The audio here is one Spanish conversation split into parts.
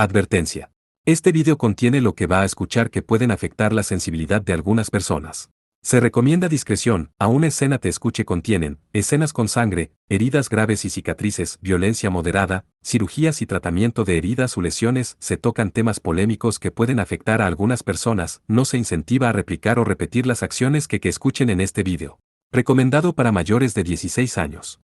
Advertencia. Este video contiene lo que va a escuchar que pueden afectar la sensibilidad de algunas personas. Se recomienda discreción, a una escena te escuche contienen, escenas con sangre, heridas graves y cicatrices, violencia moderada, cirugías y tratamiento de heridas o lesiones, se tocan temas polémicos que pueden afectar a algunas personas, no se incentiva a replicar o repetir las acciones que escuchen en este video. Recomendado para mayores de 16 años.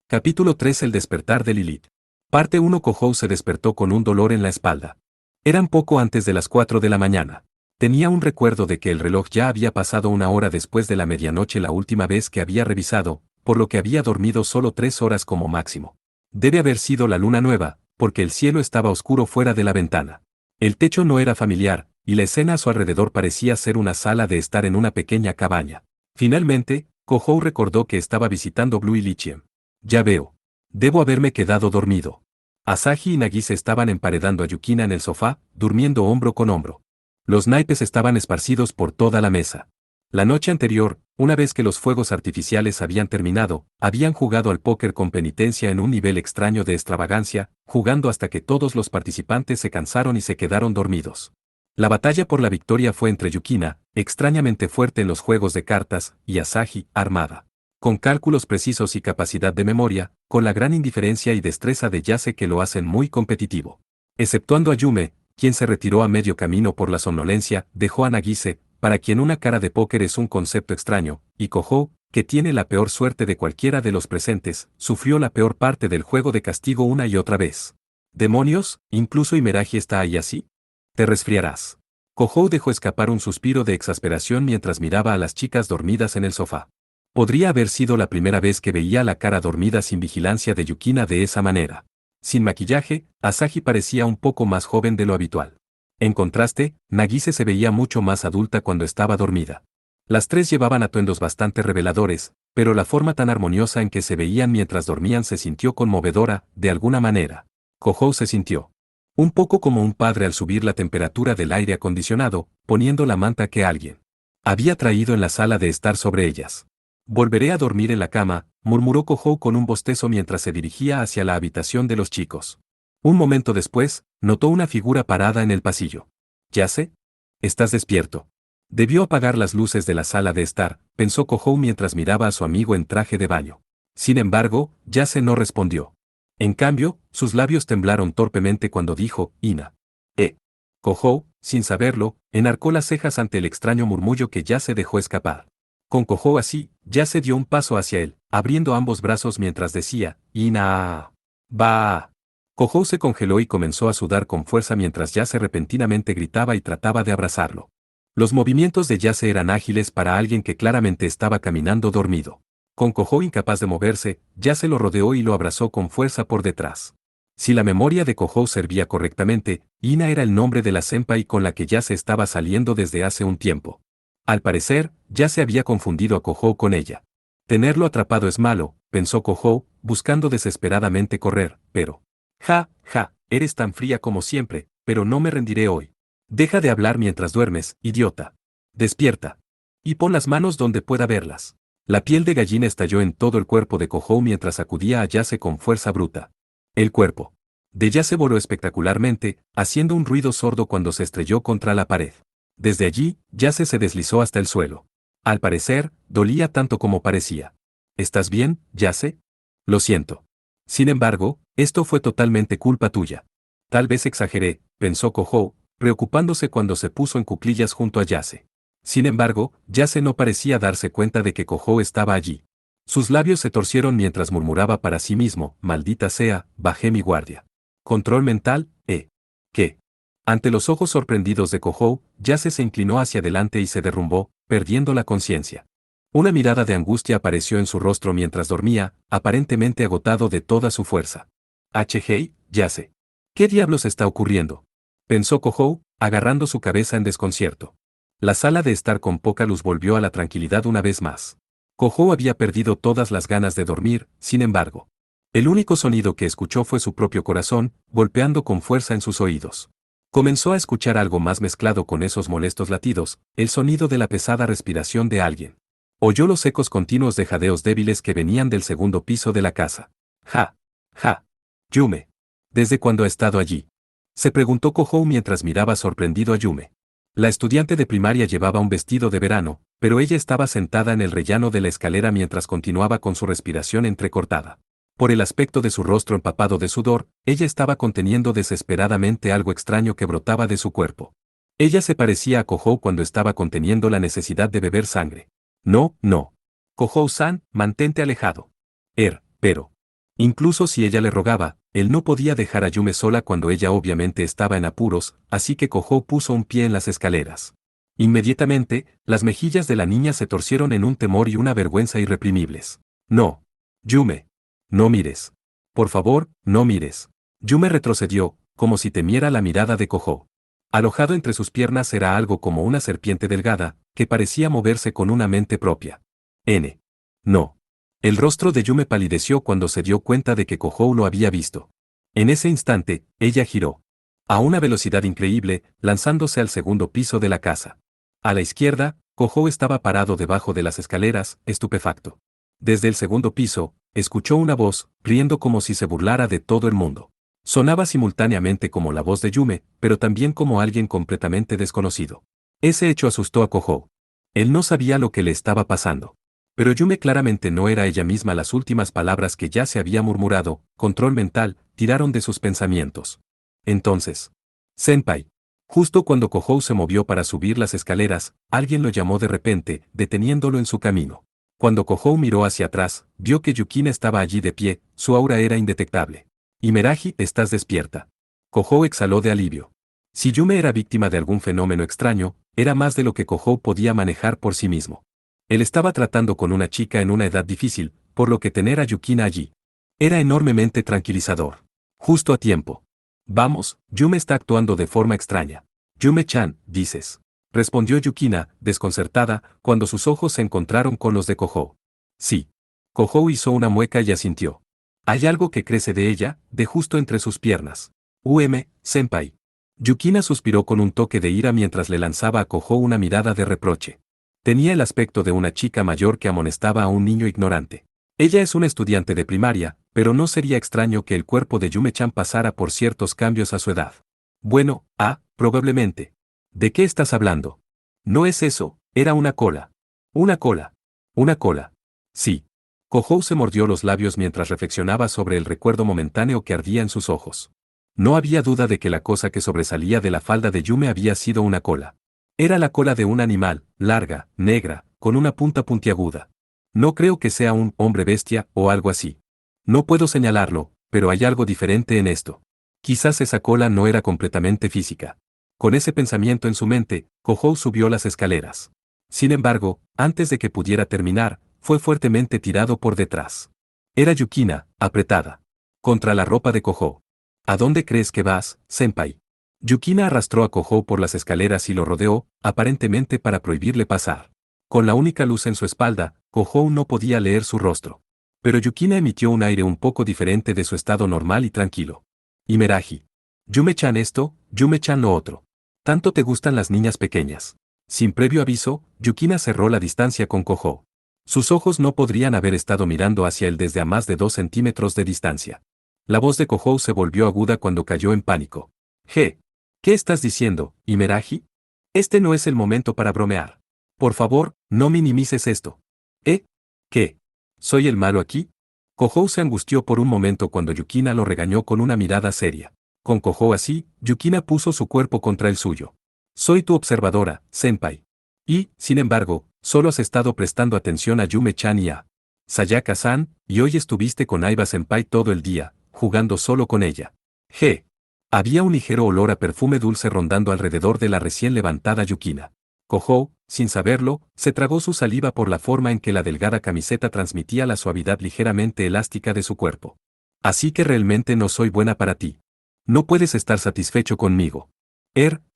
Capítulo 3. El despertar de Lilith. Parte 1. Kohou se despertó con un dolor en la espalda. Eran poco antes de las 4 de la mañana. Tenía un recuerdo de que el reloj ya había pasado una hora después de la medianoche la última vez que había revisado, por lo que había dormido solo 3 horas como máximo. Debe haber sido la luna nueva, porque el cielo estaba oscuro fuera de la ventana. El techo no era familiar, y la escena a su alrededor parecía ser una sala de estar en una pequeña cabaña. Finalmente, Kohou recordó que estaba visitando Blue Elysium. Ya veo. Debo haberme quedado dormido. Asahi y Nagise estaban emparedando a Yukina en el sofá, durmiendo hombro con hombro. Los naipes estaban esparcidos por toda la mesa. La noche anterior, una vez que los fuegos artificiales habían terminado, habían jugado al póker con penitencia en un nivel extraño de extravagancia, jugando hasta que todos los participantes se cansaron y se quedaron dormidos. La batalla por la victoria fue entre Yukina, extrañamente fuerte en los juegos de cartas, y Asahi, armada, con cálculos precisos y capacidad de memoria, con la gran indiferencia y destreza de Yase que lo hacen muy competitivo. Exceptuando a Yume, quien se retiró a medio camino por la somnolencia, dejó a Nagise, para quien una cara de póker es un concepto extraño, y Kohou, que tiene la peor suerte de cualquiera de los presentes, sufrió la peor parte del juego de castigo una y otra vez. ¿Demonios? ¿Incluso Imeraji está ahí así? Te resfriarás. Kohou dejó escapar un suspiro de exasperación mientras miraba a las chicas dormidas en el sofá. Podría haber sido la primera vez que veía la cara dormida sin vigilancia de Yukina de esa manera. Sin maquillaje, Asahi parecía un poco más joven de lo habitual. En contraste, Nagise se veía mucho más adulta cuando estaba dormida. Las tres llevaban atuendos bastante reveladores, pero la forma tan armoniosa en que se veían mientras dormían se sintió conmovedora, de alguna manera. Kohou se sintió un poco como un padre al subir la temperatura del aire acondicionado, poniendo la manta que alguien había traído en la sala de estar sobre ellas. Volveré a dormir en la cama, murmuró Kohou con un bostezo mientras se dirigía hacia la habitación de los chicos. Un momento después, notó una figura parada en el pasillo. ¿Yase? ¿Estás despierto? Debió apagar las luces de la sala de estar, pensó Kohou mientras miraba a su amigo en traje de baño. Sin embargo, Yase no respondió. En cambio, sus labios temblaron torpemente cuando dijo, Ina. Kohou, sin saberlo, enarcó las cejas ante el extraño murmullo que Yase dejó escapar. Con Kohou así, Yase dio un paso hacia él, abriendo ambos brazos mientras decía, Ina. Va. Kohou se congeló y comenzó a sudar con fuerza mientras Yase repentinamente gritaba y trataba de abrazarlo. Los movimientos de Yase eran ágiles para alguien que claramente estaba caminando dormido. Con Kohou incapaz de moverse, Yase lo rodeó y lo abrazó con fuerza por detrás. Si la memoria de Kohou servía correctamente, Ina era el nombre de la senpai con la que Yase estaba saliendo desde hace un tiempo. Al parecer, Yase había confundido a Kohou con ella. Tenerlo atrapado es malo, pensó Kohou, buscando desesperadamente correr, pero... Ja, eres tan fría como siempre, pero no me rendiré hoy. Deja de hablar mientras duermes, idiota. Despierta. Y pon las manos donde pueda verlas. La piel de gallina estalló en todo el cuerpo de Kohou mientras sacudía a Yase con fuerza bruta. El cuerpo de Yase voló espectacularmente, haciendo un ruido sordo cuando se estrelló contra la pared. Desde allí, Yase se deslizó hasta el suelo. Al parecer, dolía tanto como parecía. ¿Estás bien, Yase? Lo siento. Sin embargo, esto fue totalmente culpa tuya. Tal vez exageré, pensó Kohou, preocupándose cuando se puso en cuclillas junto a Yase. Sin embargo, Yase no parecía darse cuenta de que Kohou estaba allí. Sus labios se torcieron mientras murmuraba para sí mismo, maldita sea, bajé mi guardia. ¿Control mental? ¿Qué? Ante los ojos sorprendidos de Kohou, Yase se inclinó hacia adelante y se derrumbó, perdiendo la conciencia. Una mirada de angustia apareció en su rostro mientras dormía, aparentemente agotado de toda su fuerza. Hei, Yase. ¿Qué diablos está ocurriendo? Pensó Kohou, agarrando su cabeza en desconcierto. La sala de estar con poca luz volvió a la tranquilidad una vez más. Kohou había perdido todas las ganas de dormir, sin embargo. El único sonido que escuchó fue su propio corazón, golpeando con fuerza en sus oídos. Comenzó a escuchar algo más mezclado con esos molestos latidos, el sonido de la pesada respiración de alguien. Oyó los ecos continuos de jadeos débiles que venían del segundo piso de la casa. Ja, ja. Yume. ¿Desde cuándo ha estado allí? Se preguntó Kohou mientras miraba sorprendido a Yume. La estudiante de primaria llevaba un vestido de verano, pero ella estaba sentada en el rellano de la escalera mientras continuaba con su respiración entrecortada. Por el aspecto de su rostro empapado de sudor, ella estaba conteniendo desesperadamente algo extraño que brotaba de su cuerpo. Ella se parecía a Kohou cuando estaba conteniendo la necesidad de beber sangre. No, no. Kohou-san, mantente alejado. Pero. Incluso si ella le rogaba, él no podía dejar a Yume sola cuando ella obviamente estaba en apuros, así que Kohou puso un pie en las escaleras. Inmediatamente, las mejillas de la niña se torcieron en un temor y una vergüenza irreprimibles. No. Yume. No mires. Por favor, no mires. Yume retrocedió, como si temiera la mirada de Kohou. Alojado entre sus piernas era algo como una serpiente delgada, que parecía moverse con una mente propia. No. El rostro de Yume palideció cuando se dio cuenta de que Kohou lo había visto. En ese instante, ella giró. A una velocidad increíble, lanzándose al segundo piso de la casa. A la izquierda, Kohou estaba parado debajo de las escaleras, estupefacto. Desde el segundo piso, escuchó una voz, riendo como si se burlara de todo el mundo. Sonaba simultáneamente como la voz de Yume, pero también como alguien completamente desconocido. Ese hecho asustó a Kohou. Él no sabía lo que le estaba pasando. Pero Yume claramente no era ella misma. Las últimas palabras que ya se había murmurado, control mental, tiraron de sus pensamientos. Entonces, Senpai. Justo cuando Kohou se movió para subir las escaleras, alguien lo llamó de repente, deteniéndolo en su camino. Cuando Kohou miró hacia atrás, vio que Yukina estaba allí de pie, su aura era indetectable. Imeraji, estás despierta. Kohou exhaló de alivio. Si Yume era víctima de algún fenómeno extraño, era más de lo que Kohou podía manejar por sí mismo. Él estaba tratando con una chica en una edad difícil, por lo que tener a Yukina allí era enormemente tranquilizador. Justo a tiempo. Vamos, Yume está actuando de forma extraña. Yume-chan, dices. Respondió Yukina, desconcertada, cuando sus ojos se encontraron con los de Kohou. Sí. Kohou hizo una mueca y asintió. Hay algo que crece de ella, de justo entre sus piernas. Senpai. Yukina suspiró con un toque de ira mientras le lanzaba a Kohou una mirada de reproche. Tenía el aspecto de una chica mayor que amonestaba a un niño ignorante. Ella es una estudiante de primaria, pero no sería extraño que el cuerpo de Yume-chan pasara por ciertos cambios a su edad. Bueno, probablemente. ¿De qué estás hablando? No es eso, era una cola. Una cola. Una cola. Sí. Kohou se mordió los labios mientras reflexionaba sobre el recuerdo momentáneo que ardía en sus ojos. No había duda de que la cosa que sobresalía de la falda de Yume había sido una cola. Era la cola de un animal, larga, negra, con una punta puntiaguda. No creo que sea un hombre bestia o algo así. No puedo señalarlo, pero hay algo diferente en esto. Quizás esa cola no era completamente física. Con ese pensamiento en su mente, Kohou subió las escaleras. Sin embargo, antes de que pudiera terminar, fue fuertemente tirado por detrás. Era Yukina, apretada contra la ropa de Kohou. ¿A dónde crees que vas, senpai? Yukina arrastró a Kohou por las escaleras y lo rodeó, aparentemente para prohibirle pasar. Con la única luz en su espalda, Kohou no podía leer su rostro. Pero Yukina emitió un aire un poco diferente de su estado normal y tranquilo. Imeraji. Yume-chan esto, Yume-chan lo otro. ¿Tanto te gustan las niñas pequeñas? Sin previo aviso, Yukina cerró la distancia con Kohou. Sus ojos no podrían haber estado mirando hacia él desde a más de 2 centímetros de distancia. La voz de Kohou se volvió aguda cuando cayó en pánico. ¿Qué estás diciendo, Imeraji? Este no es el momento para bromear. Por favor, no minimices esto. ¿Qué? ¿Soy el malo aquí? Kohou se angustió por un momento cuando Yukina lo regañó con una mirada seria. Con Kohou así, Yukina puso su cuerpo contra el suyo. Soy tu observadora, senpai. Y, sin embargo, solo has estado prestando atención a Yume-chan y a Sayaka-san, y hoy estuviste con Aiba-senpai todo el día, jugando solo con ella. Había un ligero olor a perfume dulce rondando alrededor de la recién levantada Yukina. Kohou, sin saberlo, se tragó su saliva por la forma en que la delgada camiseta transmitía la suavidad ligeramente elástica de su cuerpo. Así que realmente no soy buena para ti. No puedes estar satisfecho conmigo.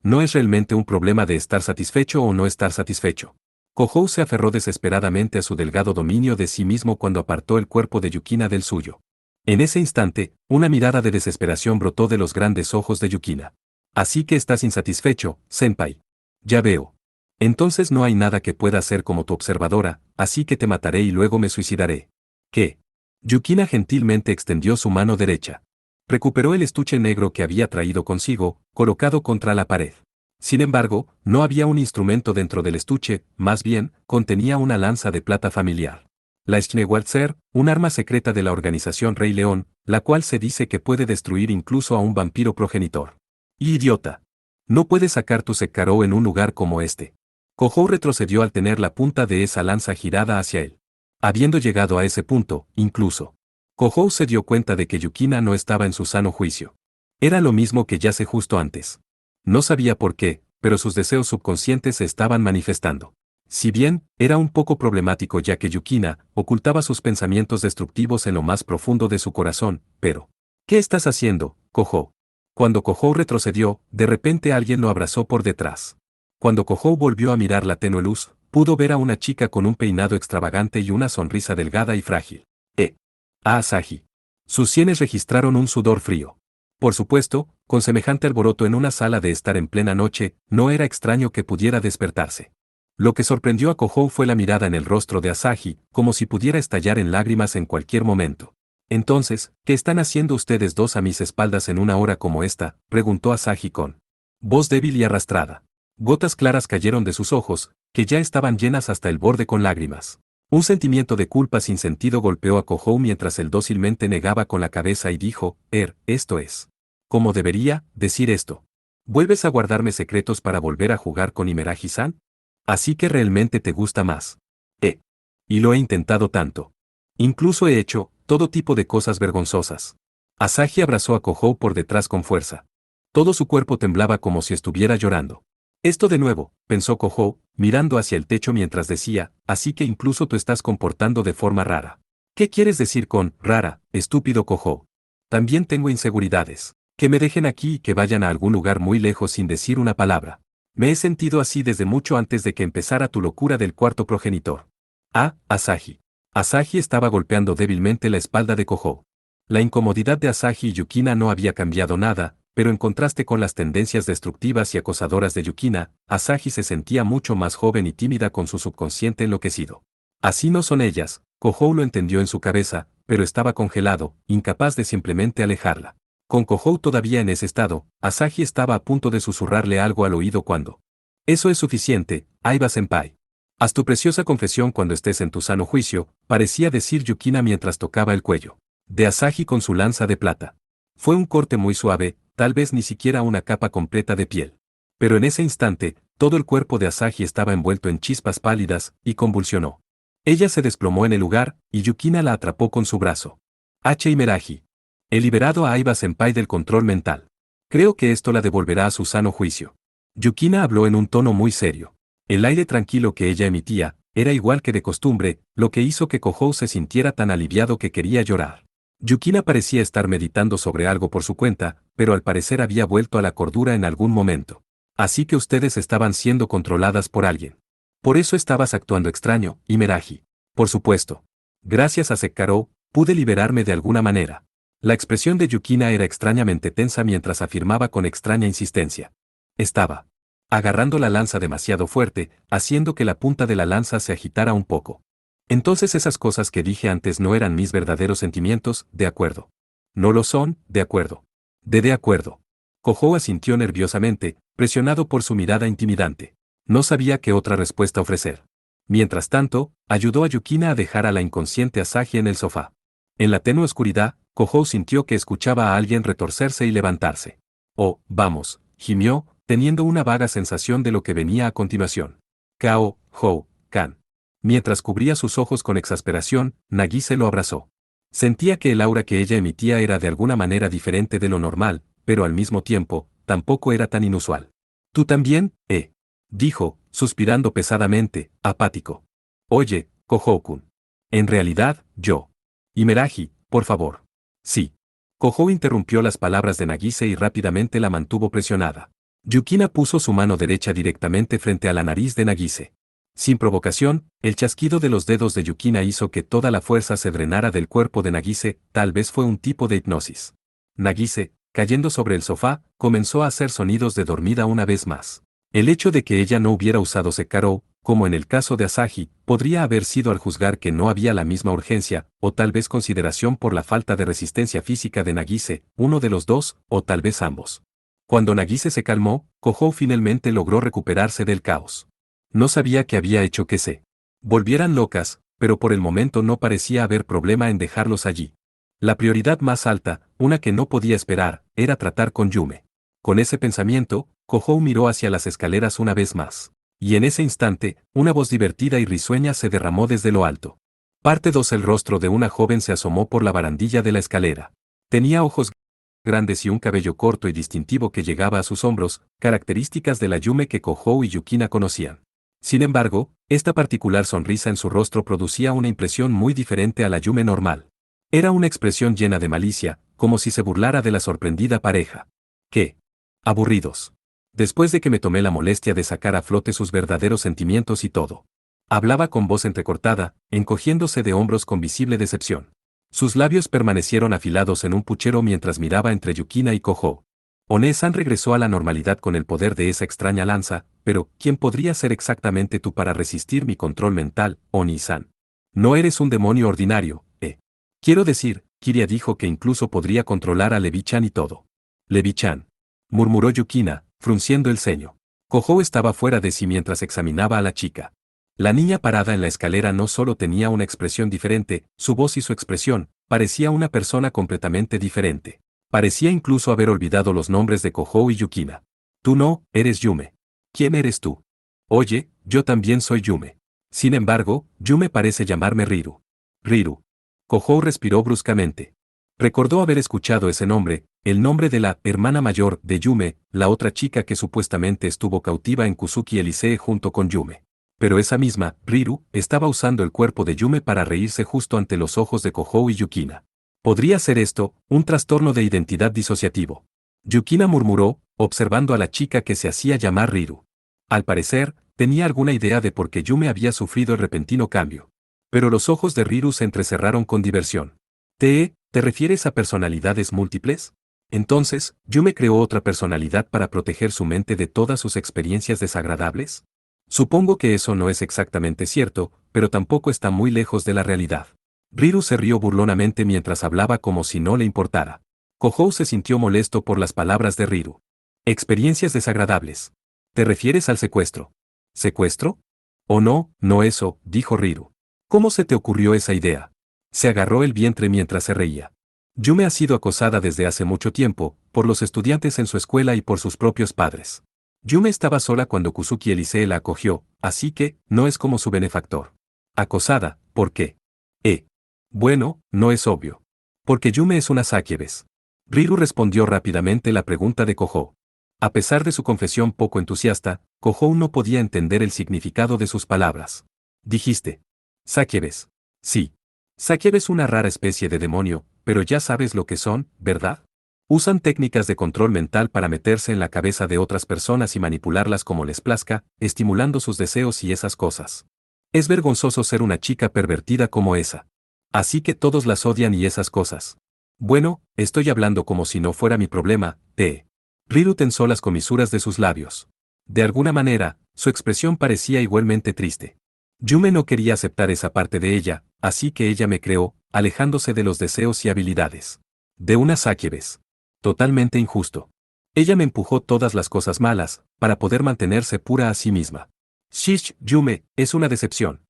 No es realmente un problema de estar satisfecho o no estar satisfecho. Kohou se aferró desesperadamente a su delgado dominio de sí mismo cuando apartó el cuerpo de Yukina del suyo. En ese instante, una mirada de desesperación brotó de los grandes ojos de Yukina. Así que estás insatisfecho, senpai. Ya veo. Entonces no hay nada que pueda hacer como tu observadora, así que te mataré y luego me suicidaré. ¿Qué? Yukina gentilmente extendió su mano derecha. Recuperó el estuche negro que había traído consigo, colocado contra la pared. Sin embargo, no había un instrumento dentro del estuche, más bien, contenía una lanza de plata familiar. La Schnewalzer, un arma secreta de la organización Rey León, la cual se dice que puede destruir incluso a un vampiro progenitor. ¡Idiota! No puedes sacar tu Sekkarou en un lugar como este. Kohou retrocedió al tener la punta de esa lanza girada hacia él. Habiendo llegado a ese punto, incluso, Kohou se dio cuenta de que Yukina no estaba en su sano juicio. Era lo mismo que yace justo antes. No sabía por qué, pero sus deseos subconscientes se estaban manifestando. Si bien, era un poco problemático ya que Yukina ocultaba sus pensamientos destructivos en lo más profundo de su corazón, pero... ¿Qué estás haciendo, Kohou? Cuando Kohou retrocedió, de repente alguien lo abrazó por detrás. Cuando Kohou volvió a mirar la tenue luz, pudo ver a una chica con un peinado extravagante y una sonrisa delgada y frágil. Asahi. Sus sienes registraron un sudor frío. Por supuesto, con semejante alboroto en una sala de estar en plena noche, no era extraño que pudiera despertarse. Lo que sorprendió a Kohou fue la mirada en el rostro de Asahi, como si pudiera estallar en lágrimas en cualquier momento. Entonces, ¿qué están haciendo ustedes dos a mis espaldas en una hora como esta?, preguntó Asahi con voz débil y arrastrada. Gotas claras cayeron de sus ojos, que ya estaban llenas hasta el borde con lágrimas. Un sentimiento de culpa sin sentido golpeó a Kohou mientras él dócilmente negaba con la cabeza y dijo, esto es. ¿Cómo debería decir esto? ¿Vuelves a guardarme secretos para volver a jugar con Imeraji-san? Así que realmente te gusta más. Y lo he intentado tanto. Incluso he hecho todo tipo de cosas vergonzosas. Asahi abrazó a Kohou por detrás con fuerza. Todo su cuerpo temblaba como si estuviera llorando. Esto de nuevo, pensó Kohou, mirando hacia el techo mientras decía, así que incluso tú estás comportando de forma rara. ¿Qué quieres decir con rara, estúpido Kohou? También tengo inseguridades. Que me dejen aquí y que vayan a algún lugar muy lejos sin decir una palabra. Me he sentido así desde mucho antes de que empezara tu locura del cuarto progenitor. Asahi. Asahi estaba golpeando débilmente la espalda de Kohou. La incomodidad de Asahi y Yukina no había cambiado nada, pero en contraste con las tendencias destructivas y acosadoras de Yukina, Asahi se sentía mucho más joven y tímida con su subconsciente enloquecido. Así no son ellas, Kohou lo entendió en su cabeza, pero estaba congelado, incapaz de simplemente alejarla. Con Kohou todavía en ese estado, Asahi estaba a punto de susurrarle algo al oído cuando. Eso es suficiente, Aiba-senpai. Haz tu preciosa confesión cuando estés en tu sano juicio, parecía decir Yukina mientras tocaba el cuello de Asahi con su lanza de plata. Fue un corte muy suave, tal vez ni siquiera una capa completa de piel. Pero en ese instante, todo el cuerpo de Asahi estaba envuelto en chispas pálidas, y convulsionó. Ella se desplomó en el lugar, y Yukina la atrapó con su brazo. Imeraji. He liberado a Aiba-senpai del control mental. Creo que esto la devolverá a su sano juicio. Yukina habló en un tono muy serio. El aire tranquilo que ella emitía, era igual que de costumbre, lo que hizo que Kohou se sintiera tan aliviado que quería llorar. Yukina parecía estar meditando sobre algo por su cuenta, pero al parecer había vuelto a la cordura en algún momento. Así que ustedes estaban siendo controladas por alguien. Por eso estabas actuando extraño, Imeraji. Por supuesto. Gracias a Sekkarou, pude liberarme de alguna manera. La expresión de Yukina era extrañamente tensa mientras afirmaba con extraña insistencia. Estaba agarrando la lanza demasiado fuerte, haciendo que la punta de la lanza se agitara un poco. Entonces esas cosas que dije antes no eran mis verdaderos sentimientos, de acuerdo. No lo son, de acuerdo. De acuerdo. Kohou asintió nerviosamente, presionado por su mirada intimidante. No sabía qué otra respuesta ofrecer. Mientras tanto, ayudó a Yukina a dejar a la inconsciente Asahi en el sofá. En la tenue oscuridad, Kohou sintió que escuchaba a alguien retorcerse y levantarse. Oh, vamos, gimió, teniendo una vaga sensación de lo que venía a continuación. Kao, Hou, Kan. Mientras cubría sus ojos con exasperación, Nagise lo abrazó. Sentía que el aura que ella emitía era de alguna manera diferente de lo normal, pero al mismo tiempo, tampoco era tan inusual. ¿Tú también, dijo, suspirando pesadamente, apático. Oye, Kohou-kun. En realidad, yo. Imeraji, por favor. Sí. Kohou interrumpió las palabras de Nagise y rápidamente la mantuvo presionada. Yukina puso su mano derecha directamente frente a la nariz de Nagise. Sin provocación, el chasquido de los dedos de Yukina hizo que toda la fuerza se drenara del cuerpo de Nagise, tal vez fue un tipo de hipnosis. Nagise, cayendo sobre el sofá, comenzó a hacer sonidos de dormida una vez más. El hecho de que ella no hubiera usado Sekaro, como en el caso de Asahi, podría haber sido al juzgar que no había la misma urgencia, o tal vez consideración por la falta de resistencia física de Nagise, uno de los dos, o tal vez ambos. Cuando Nagise se calmó, Kohou finalmente logró recuperarse del caos. No sabía qué había hecho que se volvieran locas, pero por el momento no parecía haber problema en dejarlos allí. La prioridad más alta, una que no podía esperar, era tratar con Yume. Con ese pensamiento, Kohou miró hacia las escaleras una vez más. Y en ese instante, una voz divertida y risueña se derramó desde lo alto. Parte 2. El rostro de una joven se asomó por la barandilla de la escalera. Tenía ojos grandes y un cabello corto y distintivo que llegaba a sus hombros, características de la Yume que Kohou y Yukina conocían. Sin embargo, esta particular sonrisa en su rostro producía una impresión muy diferente a la Yume normal. Era una expresión llena de malicia, como si se burlara de la sorprendida pareja. ¿Qué? Aburridos. Después de que me tomé la molestia de sacar a flote sus verdaderos sentimientos y todo. Hablaba con voz entrecortada, encogiéndose de hombros con visible decepción. Sus labios permanecieron afilados en un puchero mientras miraba entre Yukina y Kohou. One-san regresó a la normalidad con el poder de esa extraña lanza, pero ¿quién podría ser exactamente tú para resistir mi control mental, Oni-san? No eres un demonio ordinario, ¿eh? Quiero decir, Kiria dijo que incluso podría controlar a Levi-chan y todo. Levi-chan, murmuró Yukina, frunciendo el ceño. Kohou estaba fuera de sí mientras examinaba a la chica. La niña parada en la escalera no solo tenía una expresión diferente, su voz y su expresión, parecía una persona completamente diferente. Parecía incluso haber olvidado los nombres de Kohou y Yukina. Tú no, eres Yume. ¿Quién eres tú? Oye, yo también soy Yume. Sin embargo, Yume parece llamarme Riru. Riru. Kohou respiró bruscamente. Recordó haber escuchado ese nombre, el nombre de la hermana mayor de Yume, la otra chica que supuestamente estuvo cautiva en Kusuki Elisee junto con Yume. Pero esa misma, Riru, estaba usando el cuerpo de Yume para reírse justo ante los ojos de Kohou y Yukina. ¿Podría ser esto, un trastorno de identidad disociativo? Yukina murmuró, observando a la chica que se hacía llamar Riru. Al parecer, tenía alguna idea de por qué Yume había sufrido el repentino cambio. Pero los ojos de Riru se entrecerraron con diversión. ¿Te refieres a personalidades múltiples? Entonces, ¿Yume creó otra personalidad para proteger su mente de todas sus experiencias desagradables? Supongo que eso no es exactamente cierto, pero tampoco está muy lejos de la realidad. Riru se rió burlonamente mientras hablaba como si no le importara. Kohou se sintió molesto por las palabras de Riru. Experiencias desagradables. ¿Te refieres al secuestro? ¿Secuestro? Oh no, no eso, dijo Riru. ¿Cómo se te ocurrió esa idea? Se agarró el vientre mientras se reía. Yume ha sido acosada desde hace mucho tiempo, por los estudiantes en su escuela y por sus propios padres. Yume estaba sola cuando Kusuki Elisee la acogió, así que, no es como su benefactor. ¿Acosada? ¿Por qué? Bueno, no es obvio. Porque Yume es una Sakiebes. Riru respondió rápidamente la pregunta de Kohou. A pesar de su confesión poco entusiasta, Kohou no podía entender el significado de sus palabras. Dijiste. Sakiebes. Sí. Sakiebes es una rara especie de demonio, pero ya sabes lo que son, ¿verdad? Usan técnicas de control mental para meterse en la cabeza de otras personas y manipularlas como les plazca, estimulando sus deseos y esas cosas. Es vergonzoso ser una chica pervertida como esa. Así que todos las odian y esas cosas. Bueno, estoy hablando como si no fuera mi problema, Riru tensó las comisuras de sus labios. De alguna manera, su expresión parecía igualmente triste. Yume no quería aceptar esa parte de ella, así que ella me creó, alejándose de los deseos y habilidades. De una Sakiebes. Totalmente injusto. Ella me empujó todas las cosas malas, para poder mantenerse pura a sí misma. Shish, Yume, es una decepción.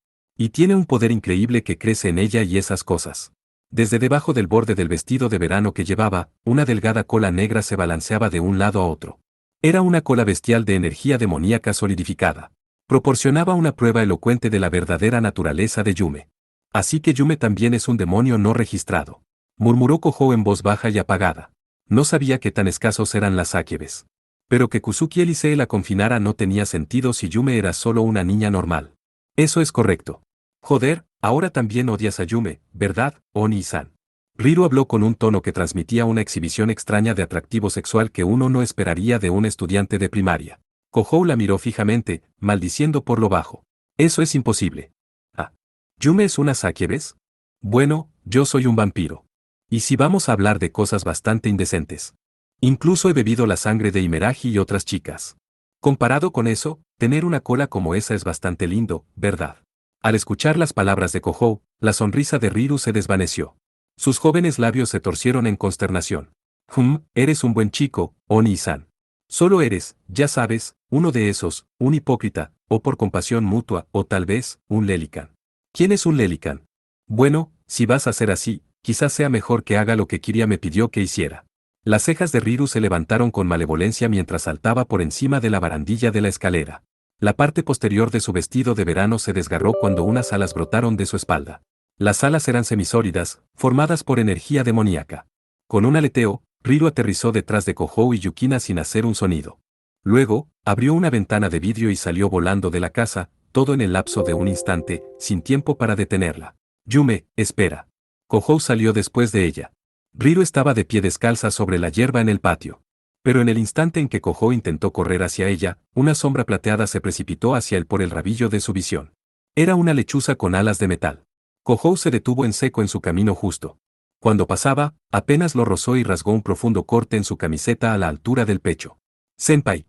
Y tiene un poder increíble que crece en ella y esas cosas. Desde debajo del borde del vestido de verano que llevaba, una delgada cola negra se balanceaba de un lado a otro. Era una cola bestial de energía demoníaca solidificada. Proporcionaba una prueba elocuente de la verdadera naturaleza de Yume. Así que Yume también es un demonio no registrado. Murmuró Kohou en voz baja y apagada. No sabía que tan escasos eran las Sakiebes. Pero que Kusuki Elisee la confinara no tenía sentido si Yume era solo una niña normal. Eso es correcto. Joder, ahora también odias a Yume, ¿verdad, Oni-san? Riru habló con un tono que transmitía una exhibición extraña de atractivo sexual que uno no esperaría de un estudiante de primaria. Kohou la miró fijamente, maldiciendo por lo bajo. Eso es imposible. Ah. ¿Yume es una Sakiebes? Bueno, yo soy un vampiro. Y si vamos a hablar de cosas bastante indecentes. Incluso he bebido la sangre de Imeragi y otras chicas. Comparado con eso, tener una cola como esa es bastante lindo, ¿verdad? Al escuchar las palabras de Kohou, la sonrisa de Riru se desvaneció. Sus jóvenes labios se torcieron en consternación. Eres un buen chico, Oni-san. Solo eres, ya sabes, uno de esos, un hipócrita, o por compasión mutua, o tal vez, un Lelican. ¿Quién es un Lelican? Bueno, si vas a ser así, quizás sea mejor que haga lo que Kiria me pidió que hiciera. Las cejas de Riru se levantaron con malevolencia mientras saltaba por encima de la barandilla de la escalera. La parte posterior de su vestido de verano se desgarró cuando unas alas brotaron de su espalda. Las alas eran semisólidas, formadas por energía demoníaca. Con un aleteo, Riru aterrizó detrás de Kohou y Yukina sin hacer un sonido. Luego, abrió una ventana de vidrio y salió volando de la casa, todo en el lapso de un instante, sin tiempo para detenerla. Yume, espera. Kohou salió después de ella. Riru estaba de pie descalza sobre la hierba en el patio. Pero en el instante en que Kohou intentó correr hacia ella, una sombra plateada se precipitó hacia él por el rabillo de su visión. Era una lechuza con alas de metal. Kohou se detuvo en seco en su camino justo. Cuando pasaba, apenas lo rozó y rasgó un profundo corte en su camiseta a la altura del pecho. Senpai.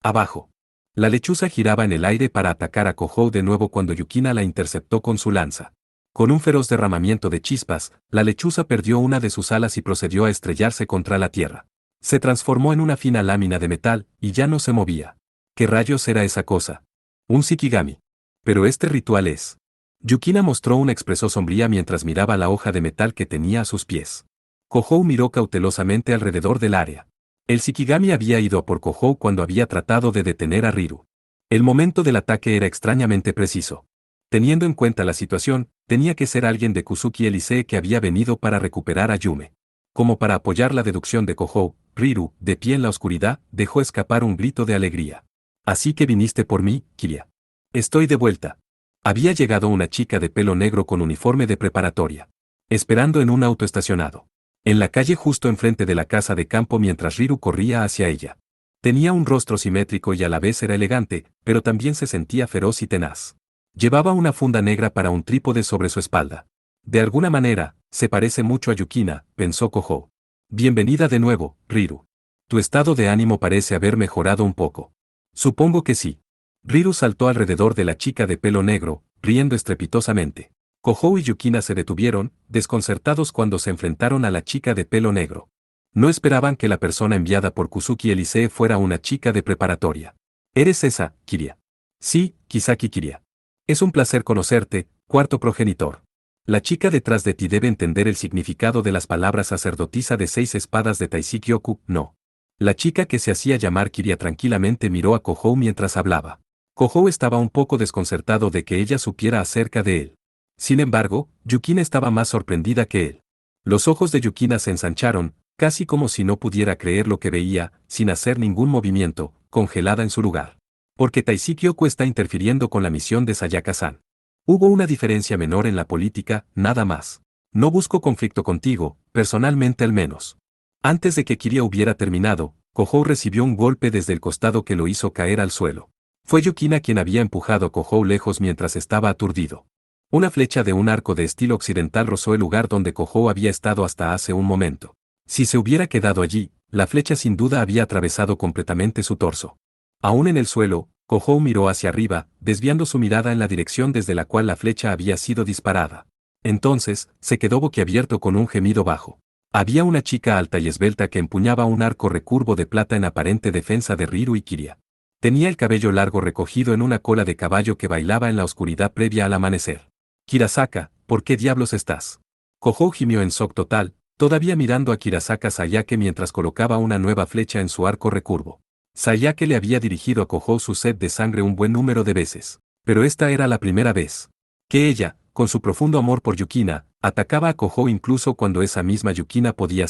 Abajo. La lechuza giraba en el aire para atacar a Kohou de nuevo cuando Yukina la interceptó con su lanza. Con un feroz derramamiento de chispas, la lechuza perdió una de sus alas y procedió a estrellarse contra la tierra. Se transformó en una fina lámina de metal, y ya no se movía. ¿Qué rayos era esa cosa? Un Shikigami. Pero este ritual es. Yukina mostró una expresión sombría mientras miraba la hoja de metal que tenía a sus pies. Kohou miró cautelosamente alrededor del área. El Shikigami había ido a por Kohou cuando había tratado de detener a Riru. El momento del ataque era extrañamente preciso. Teniendo en cuenta la situación, tenía que ser alguien de Kusuki Elisee que había venido para recuperar a Yume. Como para apoyar la deducción de Kohou, Riru, de pie en la oscuridad, dejó escapar un grito de alegría. Así que viniste por mí, Kiria. Estoy de vuelta. Había llegado una chica de pelo negro con uniforme de preparatoria. Esperando en un auto estacionado. En la calle justo enfrente de la casa de campo mientras Riru corría hacia ella. Tenía un rostro simétrico y a la vez era elegante, pero también se sentía feroz y tenaz. Llevaba una funda negra para un trípode sobre su espalda. De alguna manera, se parece mucho a Yukina, pensó Kohou. Bienvenida de nuevo, Riru. Tu estado de ánimo parece haber mejorado un poco. Supongo que sí. Riru saltó alrededor de la chica de pelo negro, riendo estrepitosamente. Kohou y Yukina se detuvieron, desconcertados cuando se enfrentaron a la chica de pelo negro. No esperaban que la persona enviada por Kusuki Elisee fuera una chica de preparatoria. ¿Eres esa, Kiria? Sí, Kisaki Kiria. Es un placer conocerte, cuarto progenitor. La chica detrás de ti debe entender el significado de las palabras sacerdotisa de 6 espadas de Taishikyoku, no. La chica que se hacía llamar Kiria tranquilamente miró a Kohou mientras hablaba. Kohou estaba un poco desconcertado de que ella supiera acerca de él. Sin embargo, Yukina estaba más sorprendida que él. Los ojos de Yukina se ensancharon, casi como si no pudiera creer lo que veía, sin hacer ningún movimiento, congelada en su lugar. Porque Taishikyoku está interfiriendo con la misión de Sayaka-san. Hubo una diferencia menor en la política, nada más. No busco conflicto contigo, personalmente al menos. Antes de que Kiria hubiera terminado, Kohou recibió un golpe desde el costado que lo hizo caer al suelo. Fue Yukina quien había empujado a Kohou lejos mientras estaba aturdido. Una flecha de un arco de estilo occidental rozó el lugar donde Kohou había estado hasta hace un momento. Si se hubiera quedado allí, la flecha sin duda había atravesado completamente su torso. Aún en el suelo, Kohou miró hacia arriba, desviando su mirada en la dirección desde la cual la flecha había sido disparada. Entonces, se quedó boquiabierto con un gemido bajo. Había una chica alta y esbelta que empuñaba un arco recurvo de plata en aparente defensa de Riru y Kiria. Tenía el cabello largo recogido en una cola de caballo que bailaba en la oscuridad previa al amanecer. Kirasaka, ¿por qué diablos estás? Kohou gimió en shock total, todavía mirando a Kirasaka Sayake mientras colocaba una nueva flecha en su arco recurvo. Sayake le había dirigido a Kohou su sed de sangre un buen número de veces, pero esta era la primera vez que ella, con su profundo amor por Yukina, atacaba a Kohou incluso cuando esa misma Yukina podía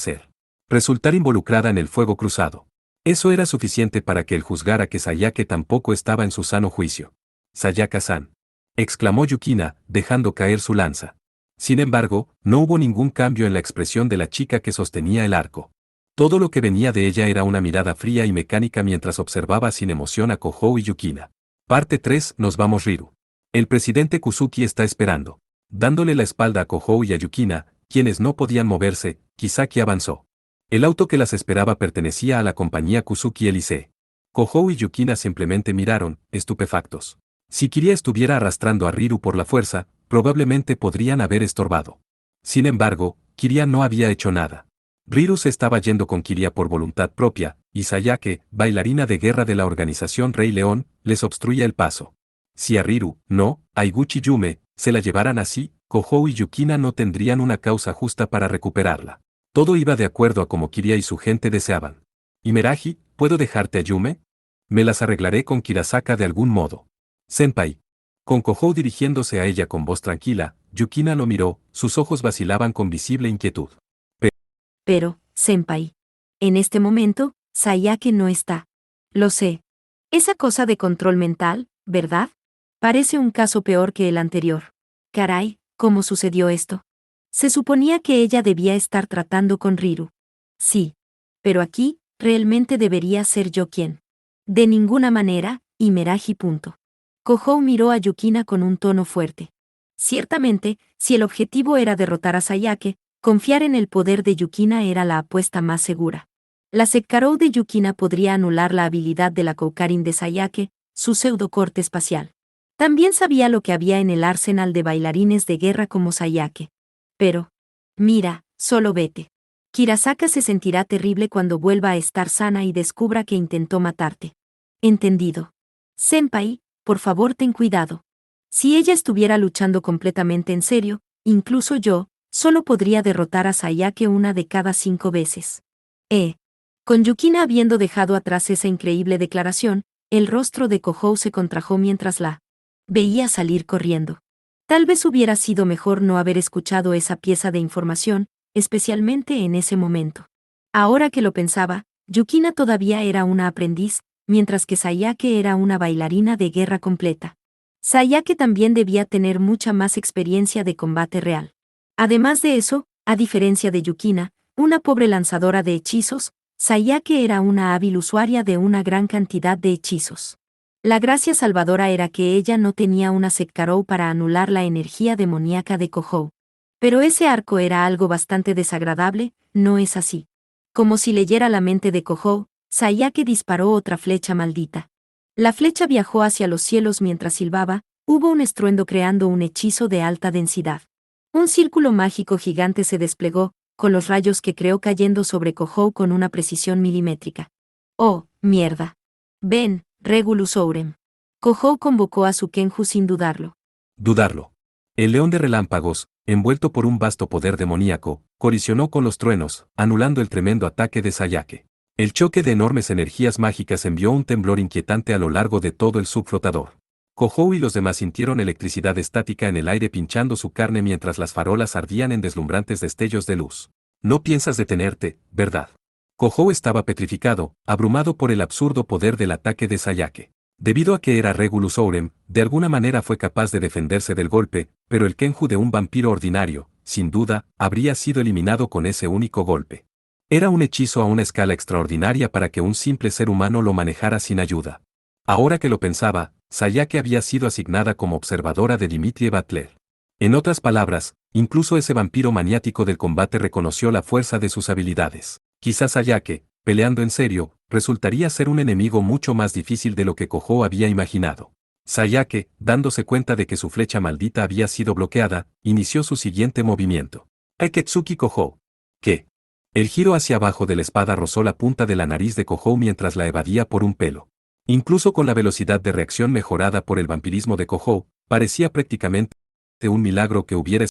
resultar involucrada en el fuego cruzado. Eso era suficiente para que él juzgara que Sayake tampoco estaba en su sano juicio. Sayaka-san, exclamó Yukina, dejando caer su lanza. Sin embargo, no hubo ningún cambio en la expresión de la chica que sostenía el arco. Todo lo que venía de ella era una mirada fría y mecánica mientras observaba sin emoción a Kohou y Yukina. Parte 3. Nos vamos, Riru. El presidente Kusuki está esperando. Dándole la espalda a Kohou y a Yukina, quienes no podían moverse, Kisaki avanzó. El auto que las esperaba pertenecía a la compañía Kusuki Elisee. Kohou y Yukina simplemente miraron, estupefactos. Si Kiria estuviera arrastrando a Riru por la fuerza, probablemente podrían haber estorbado. Sin embargo, Kiria no había hecho nada. Riru se estaba yendo con Kiria por voluntad propia, y Sayake, bailarina de guerra de la organización Rey León, les obstruía el paso. Si a Riru, no, a Iguchi Yume, se la llevaran así, Kohou y Yukina no tendrían una causa justa para recuperarla. Todo iba de acuerdo a como Kiria y su gente deseaban. Imeraji, ¿puedo dejarte a Yume? Me las arreglaré con Kirasaka de algún modo. Senpai. Con Kohou dirigiéndose a ella con voz tranquila, Yukina lo miró, sus ojos vacilaban con visible inquietud. Pero, senpai. En este momento, Sayake no está. Lo sé. Esa cosa de control mental, ¿verdad? Parece un caso peor que el anterior. Caray, ¿cómo sucedió esto? Se suponía que ella debía estar tratando con Riru. Sí. Pero aquí, realmente debería ser yo quien. De ninguna manera, Imeraji. Kohou miró a Yukina con un tono fuerte. Ciertamente, si el objetivo era derrotar a Sayake, confiar en el poder de Yukina era la apuesta más segura. La Sekkarou de Yukina podría anular la habilidad de la Koukarin de Sayake, su pseudo-corte espacial. También sabía lo que había en el arsenal de bailarines de guerra como Sayake. Pero, mira, solo vete. Kirasaka se sentirá terrible cuando vuelva a estar sana y descubra que intentó matarte. Entendido. Senpai, por favor ten cuidado. Si ella estuviera luchando completamente en serio, incluso yo, solo podría derrotar a Sayake una de cada 5 veces. Con Yukina habiendo dejado atrás esa increíble declaración, el rostro de Kohou se contrajo mientras la veía salir corriendo. Tal vez hubiera sido mejor no haber escuchado esa pieza de información, especialmente en ese momento. Ahora que lo pensaba, Yukina todavía era una aprendiz, mientras que Sayake era una bailarina de guerra completa. Sayake también debía tener mucha más experiencia de combate real. Además de eso, a diferencia de Yukina, una pobre lanzadora de hechizos, Sayake era una hábil usuaria de una gran cantidad de hechizos. La gracia salvadora era que ella no tenía una Sekkarou para anular la energía demoníaca de Kohou. Pero ese arco era algo bastante desagradable, ¿no es así? Como si leyera la mente de Kohou, Sayake disparó otra flecha maldita. La flecha viajó hacia los cielos mientras silbaba, hubo un estruendo creando un hechizo de alta densidad. Un círculo mágico gigante se desplegó, con los rayos que creó cayendo sobre Kohou con una precisión milimétrica. ¡Oh, mierda! Ven, Regulus Ourem. Kohou convocó a su Kenju sin dudarlo. Dudarlo. El león de relámpagos, envuelto por un vasto poder demoníaco, colisionó con los truenos, anulando el tremendo ataque de Sayake. El choque de enormes energías mágicas envió un temblor inquietante a lo largo de todo el subflotador. Kohou y los demás sintieron electricidad estática en el aire pinchando su carne mientras las farolas ardían en deslumbrantes destellos de luz. No piensas detenerte, ¿verdad? Kohou estaba petrificado, abrumado por el absurdo poder del ataque de Sayake. Debido a que era Regulus Ourem, de alguna manera fue capaz de defenderse del golpe, pero el Kenju de un vampiro ordinario, sin duda, habría sido eliminado con ese único golpe. Era un hechizo a una escala extraordinaria para que un simple ser humano lo manejara sin ayuda. Ahora que lo pensaba, Sayake había sido asignada como observadora de Dimitri Butler. En otras palabras, incluso ese vampiro maniático del combate reconoció la fuerza de sus habilidades. Quizás Sayake, peleando en serio, resultaría ser un enemigo mucho más difícil de lo que Kohou había imaginado. Sayake, dándose cuenta de que su flecha maldita había sido bloqueada, inició su siguiente movimiento. Aketsuki Kohou. ¿Qué? El giro hacia abajo de la espada rozó la punta de la nariz de Kohou mientras la evadía por un pelo. Incluso con la velocidad de reacción mejorada por el vampirismo de Kohou, parecía prácticamente un milagro que hubiera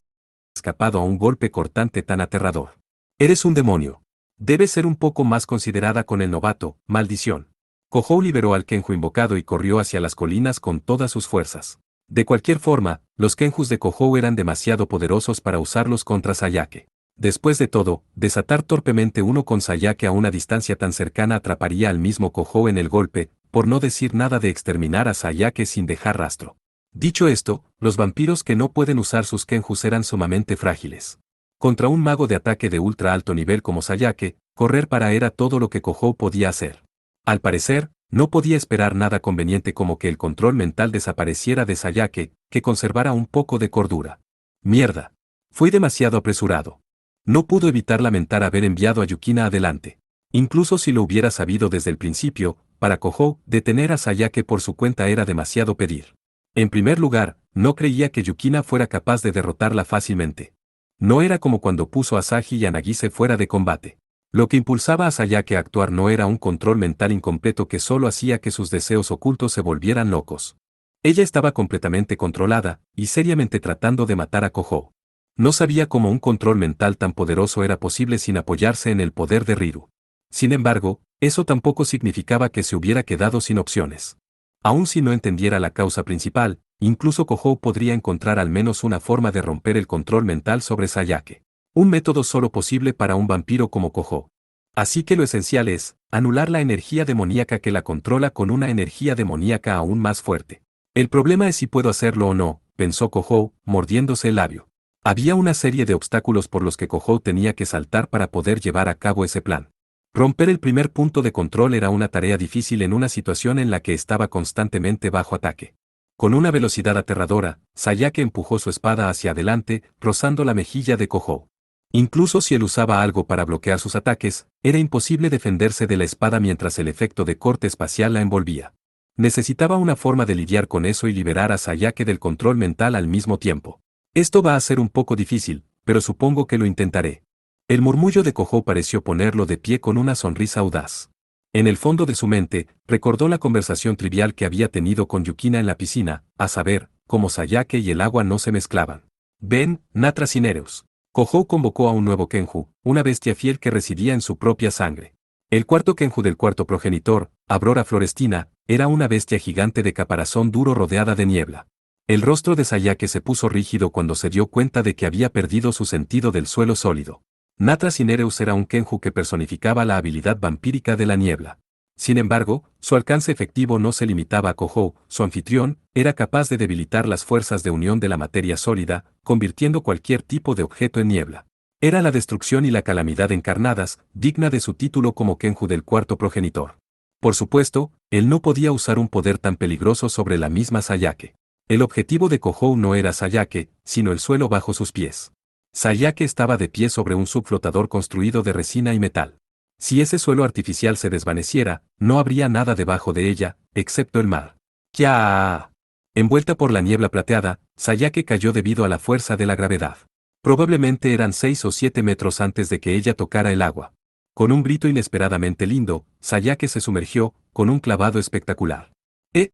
escapado a un golpe cortante tan aterrador. Eres un demonio. Debes ser un poco más considerada con el novato, maldición. Kohou liberó al Kenju invocado y corrió hacia las colinas con todas sus fuerzas. De cualquier forma, los Kenjus de Kohou eran demasiado poderosos para usarlos contra Sayake. Después de todo, desatar torpemente uno con Sayake a una distancia tan cercana atraparía al mismo Kohou en el golpe, por no decir nada de exterminar a Sayake sin dejar rastro. Dicho esto, los vampiros que no pueden usar sus Kenjus eran sumamente frágiles. Contra un mago de ataque de ultra alto nivel como Sayake, correr para era todo lo que Kohou podía hacer. Al parecer, no podía esperar nada conveniente como que el control mental desapareciera de Sayake, que conservara un poco de cordura. Mierda. Fui demasiado apresurado. No pudo evitar lamentar haber enviado a Yukina adelante. Incluso si lo hubiera sabido desde el principio, para Kohou, detener a Sayake por su cuenta era demasiado pedir. En primer lugar, no creía que Yukina fuera capaz de derrotarla fácilmente. No era como cuando puso a Saji y a Nagise fuera de combate. Lo que impulsaba a Sayake a actuar no era un control mental incompleto que solo hacía que sus deseos ocultos se volvieran locos. Ella estaba completamente controlada, y seriamente tratando de matar a Kohou. No sabía cómo un control mental tan poderoso era posible sin apoyarse en el poder de Riru. Sin embargo, eso tampoco significaba que se hubiera quedado sin opciones. Aun si no entendiera la causa principal, incluso Kohou podría encontrar al menos una forma de romper el control mental sobre Sayake. Un método solo posible para un vampiro como Kohou. Así que lo esencial es anular la energía demoníaca que la controla con una energía demoníaca aún más fuerte. El problema es si puedo hacerlo o no, pensó Kohou, mordiéndose el labio. Había una serie de obstáculos por los que Kohou tenía que saltar para poder llevar a cabo ese plan. Romper el primer punto de control era una tarea difícil en una situación en la que estaba constantemente bajo ataque. Con una velocidad aterradora, Sayake empujó su espada hacia adelante, rozando la mejilla de Kohou. Incluso si él usaba algo para bloquear sus ataques, era imposible defenderse de la espada mientras el efecto de corte espacial la envolvía. Necesitaba una forma de lidiar con eso y liberar a Sayake del control mental al mismo tiempo. Esto va a ser un poco difícil, pero supongo que lo intentaré. El murmullo de Kohou pareció ponerlo de pie con una sonrisa audaz. En el fondo de su mente, recordó la conversación trivial que había tenido con Yukina en la piscina, a saber, cómo Sayake y el agua no se mezclaban. Ven, Natra Cinereus. Kohou convocó a un nuevo Kenju, una bestia fiel que residía en su propia sangre. El cuarto Kenju del cuarto progenitor, Aurora Florestina, era una bestia gigante de caparazón duro rodeada de niebla. El rostro de Sayake se puso rígido cuando se dio cuenta de que había perdido su sentido del suelo sólido. Natra Cinereus era un Kenju que personificaba la habilidad vampírica de la niebla. Sin embargo, su alcance efectivo no se limitaba a Kohou, su anfitrión, era capaz de debilitar las fuerzas de unión de la materia sólida, convirtiendo cualquier tipo de objeto en niebla. Era la destrucción y la calamidad encarnadas, digna de su título como Kenju del cuarto progenitor. Por supuesto, él no podía usar un poder tan peligroso sobre la misma Sayake. El objetivo de Kohou no era Sayake, sino el suelo bajo sus pies. Sayake estaba de pie sobre un subflotador construido de resina y metal. Si ese suelo artificial se desvaneciera, no habría nada debajo de ella, excepto el mar. ¡Ya! Envuelta por la niebla plateada, Sayake cayó debido a la fuerza de la gravedad. Probablemente eran 6 o 7 metros antes de que ella tocara el agua. Con un grito inesperadamente lindo, Sayake se sumergió, con un clavado espectacular.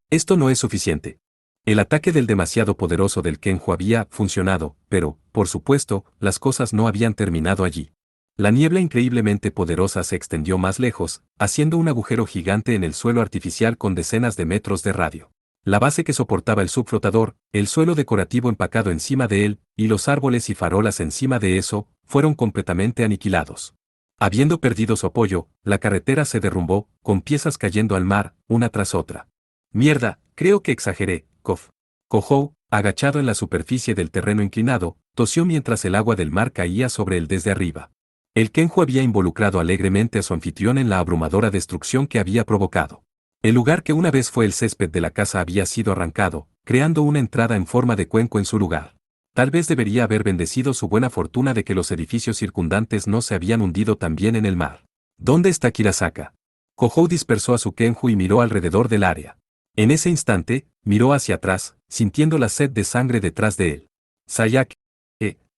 Esto no es suficiente. El ataque del demasiado poderoso del Kenju había funcionado, pero, por supuesto, las cosas no habían terminado allí. La niebla increíblemente poderosa se extendió más lejos, haciendo un agujero gigante en el suelo artificial con decenas de metros de radio. La base que soportaba el subflotador, el suelo decorativo empacado encima de él, y los árboles y farolas encima de eso, fueron completamente aniquilados. Habiendo perdido su apoyo, la carretera se derrumbó, con piezas cayendo al mar, una tras otra. Mierda, creo que exageré, Kof. Kohou, agachado en la superficie del terreno inclinado, tosió mientras el agua del mar caía sobre él desde arriba. El Kenju había involucrado alegremente a su anfitrión en la abrumadora destrucción que había provocado. El lugar que una vez fue el césped de la casa había sido arrancado, creando una entrada en forma de cuenco en su lugar. Tal vez debería haber bendecido su buena fortuna de que los edificios circundantes no se habían hundido también en el mar. ¿Dónde está Kirasaka? Kohou dispersó a su Kenju y miró alrededor del área. En ese instante, miró hacia atrás, sintiendo la sed de sangre detrás de él. Sayake,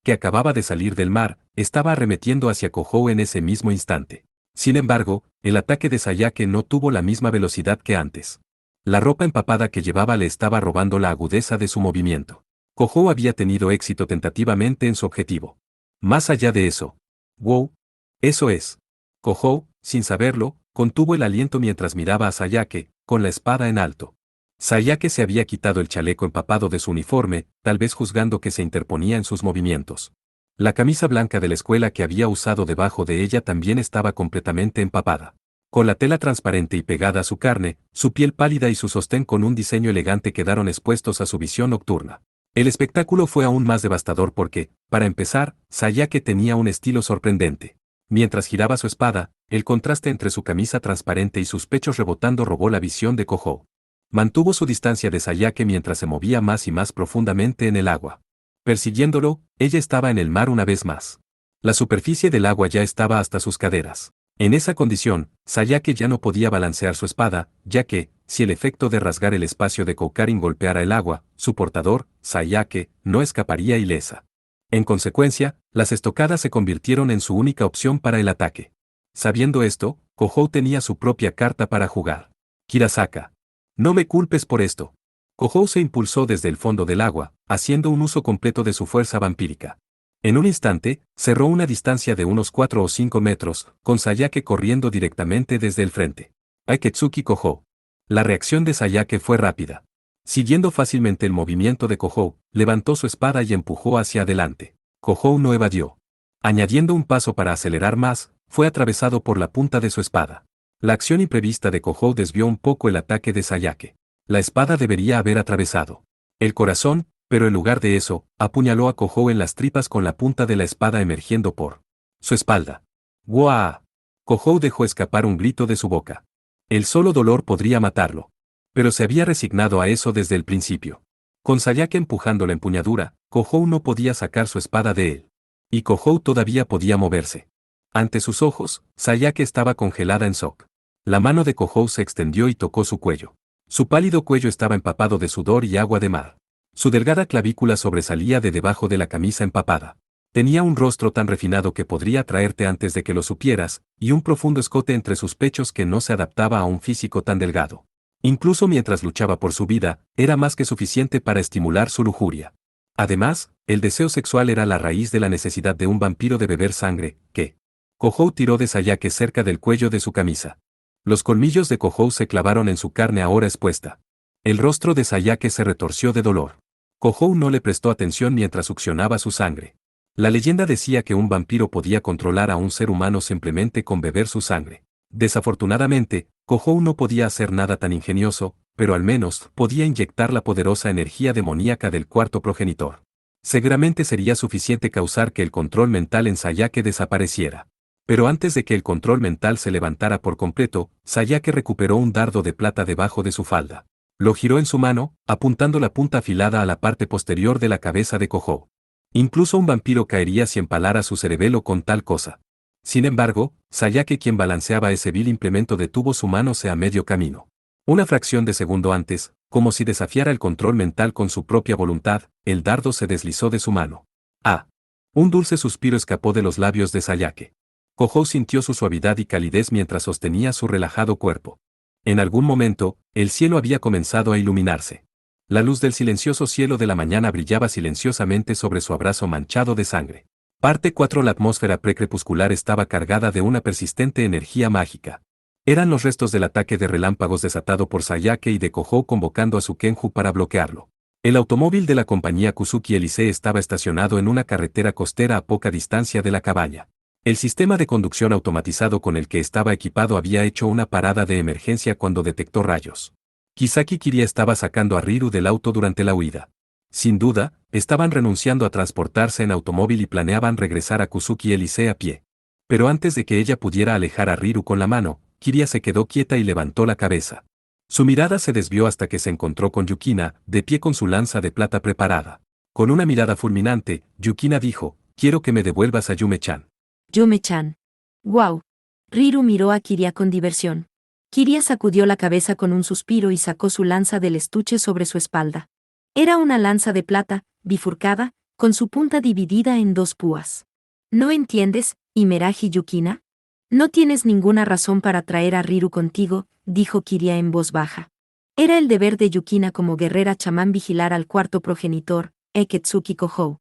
que acababa de salir del mar, estaba arremetiendo hacia Kohou en ese mismo instante. Sin embargo, el ataque de Sayake no tuvo la misma velocidad que antes. La ropa empapada que llevaba le estaba robando la agudeza de su movimiento. Kohou había tenido éxito tentativamente en su objetivo. Más allá de eso. ¡Wow! Eso es. Kohou, sin saberlo, contuvo el aliento mientras miraba a Sayake, con la espada en alto. Sayake se había quitado el chaleco empapado de su uniforme, tal vez juzgando que se interponía en sus movimientos. La camisa blanca de la escuela que había usado debajo de ella también estaba completamente empapada. Con la tela transparente y pegada a su carne, su piel pálida y su sostén con un diseño elegante quedaron expuestos a su visión nocturna. El espectáculo fue aún más devastador porque, para empezar, Sayake tenía un estilo sorprendente. Mientras giraba su espada, el contraste entre su camisa transparente y sus pechos rebotando robó la visión de Kohou. Mantuvo su distancia de Sayake mientras se movía más y más profundamente en el agua. Persiguiéndolo, ella estaba en el mar una vez más. La superficie del agua ya estaba hasta sus caderas. En esa condición, Sayake ya no podía balancear su espada, ya que, si el efecto de rasgar el espacio de Koukarin golpeara el agua, su portador, Sayake, no escaparía ilesa. En consecuencia, las estocadas se convirtieron en su única opción para el ataque. Sabiendo esto, Kohou tenía su propia carta para jugar. Kirasaka. No me culpes por esto. Kohou se impulsó desde el fondo del agua, haciendo un uso completo de su fuerza vampírica. En un instante, cerró una distancia de unos 4 o 5 metros, con Sayake corriendo directamente desde el frente. Aketsuki Kohou. La reacción de Sayake fue rápida. Siguiendo fácilmente el movimiento de Kohou, levantó su espada y empujó hacia adelante. Kohou no evadió. Añadiendo un paso para acelerar más, fue atravesado por la punta de su espada. La acción imprevista de Kohou desvió un poco el ataque de Sayake. La espada debería haber atravesado el corazón, pero en lugar de eso, apuñaló a Kohou en las tripas con la punta de la espada emergiendo por su espalda. ¡Guau! Kohou dejó escapar un grito de su boca. El solo dolor podría matarlo. Pero se había resignado a eso desde el principio. Con Sayake empujando la empuñadura, Kohou no podía sacar su espada de él. Y Kohou todavía podía moverse. Ante sus ojos, Sayake estaba congelada en shock. La mano de Kohou se extendió y tocó su cuello. Su pálido cuello estaba empapado de sudor y agua de mar. Su delgada clavícula sobresalía de debajo de la camisa empapada. Tenía un rostro tan refinado que podría atraerte antes de que lo supieras, y un profundo escote entre sus pechos que no se adaptaba a un físico tan delgado. Incluso mientras luchaba por su vida, era más que suficiente para estimular su lujuria. Además, el deseo sexual era la raíz de la necesidad de un vampiro de beber sangre, que Kohou tiró de Sayake cerca del cuello de su camisa. Los colmillos de Kohou se clavaron en su carne ahora expuesta. El rostro de Sayake se retorció de dolor. Kohou no le prestó atención mientras succionaba su sangre. La leyenda decía que un vampiro podía controlar a un ser humano simplemente con beber su sangre. Desafortunadamente, Kohou no podía hacer nada tan ingenioso, pero al menos podía inyectar la poderosa energía demoníaca del cuarto progenitor. Seguramente sería suficiente causar que el control mental en Sayake desapareciera. Pero antes de que el control mental se levantara por completo, Sayake recuperó un dardo de plata debajo de su falda. Lo giró en su mano, apuntando la punta afilada a la parte posterior de la cabeza de Kohou. Incluso un vampiro caería si empalara su cerebelo con tal cosa. Sin embargo, Sayake, quien balanceaba ese vil implemento, detuvo su mano a medio camino. Una fracción de segundo antes, como si desafiara el control mental con su propia voluntad, el dardo se deslizó de su mano. ¡Ah! Un dulce suspiro escapó de los labios de Sayake. Kohou sintió su suavidad y calidez mientras sostenía su relajado cuerpo. En algún momento, el cielo había comenzado a iluminarse. La luz del silencioso cielo de la mañana brillaba silenciosamente sobre su abrazo manchado de sangre. Parte 4. La atmósfera precrepuscular estaba cargada de una persistente energía mágica. Eran los restos del ataque de relámpagos desatado por Sayake y de Kohou convocando a su Kenju para bloquearlo. El automóvil de la compañía Kusuki Elise estaba estacionado en una carretera costera a poca distancia de la cabaña. El sistema de conducción automatizado con el que estaba equipado había hecho una parada de emergencia cuando detectó rayos. Kisaki Kiria estaba sacando a Riru del auto durante la huida. Sin duda, estaban renunciando a transportarse en automóvil y planeaban regresar a Kusuki Elise a pie. Pero antes de que ella pudiera alejar a Riru con la mano, Kiria se quedó quieta y levantó la cabeza. Su mirada se desvió hasta que se encontró con Yukina, de pie con su lanza de plata preparada. Con una mirada fulminante, Yukina dijo: «Quiero que me devuelvas a Yume-chan». Yume-chan. ¡Guau! Riru miró a Kiria con diversión. Kiria sacudió la cabeza con un suspiro y sacó su lanza del estuche sobre su espalda. Era una lanza de plata, bifurcada, con su punta dividida en dos púas. ¿No entiendes, Imeraji Yukina? No tienes ninguna razón para traer a Riru contigo, dijo Kiria en voz baja. Era el deber de Yukina como guerrera chamán vigilar al cuarto progenitor, Aketsuki Kohou.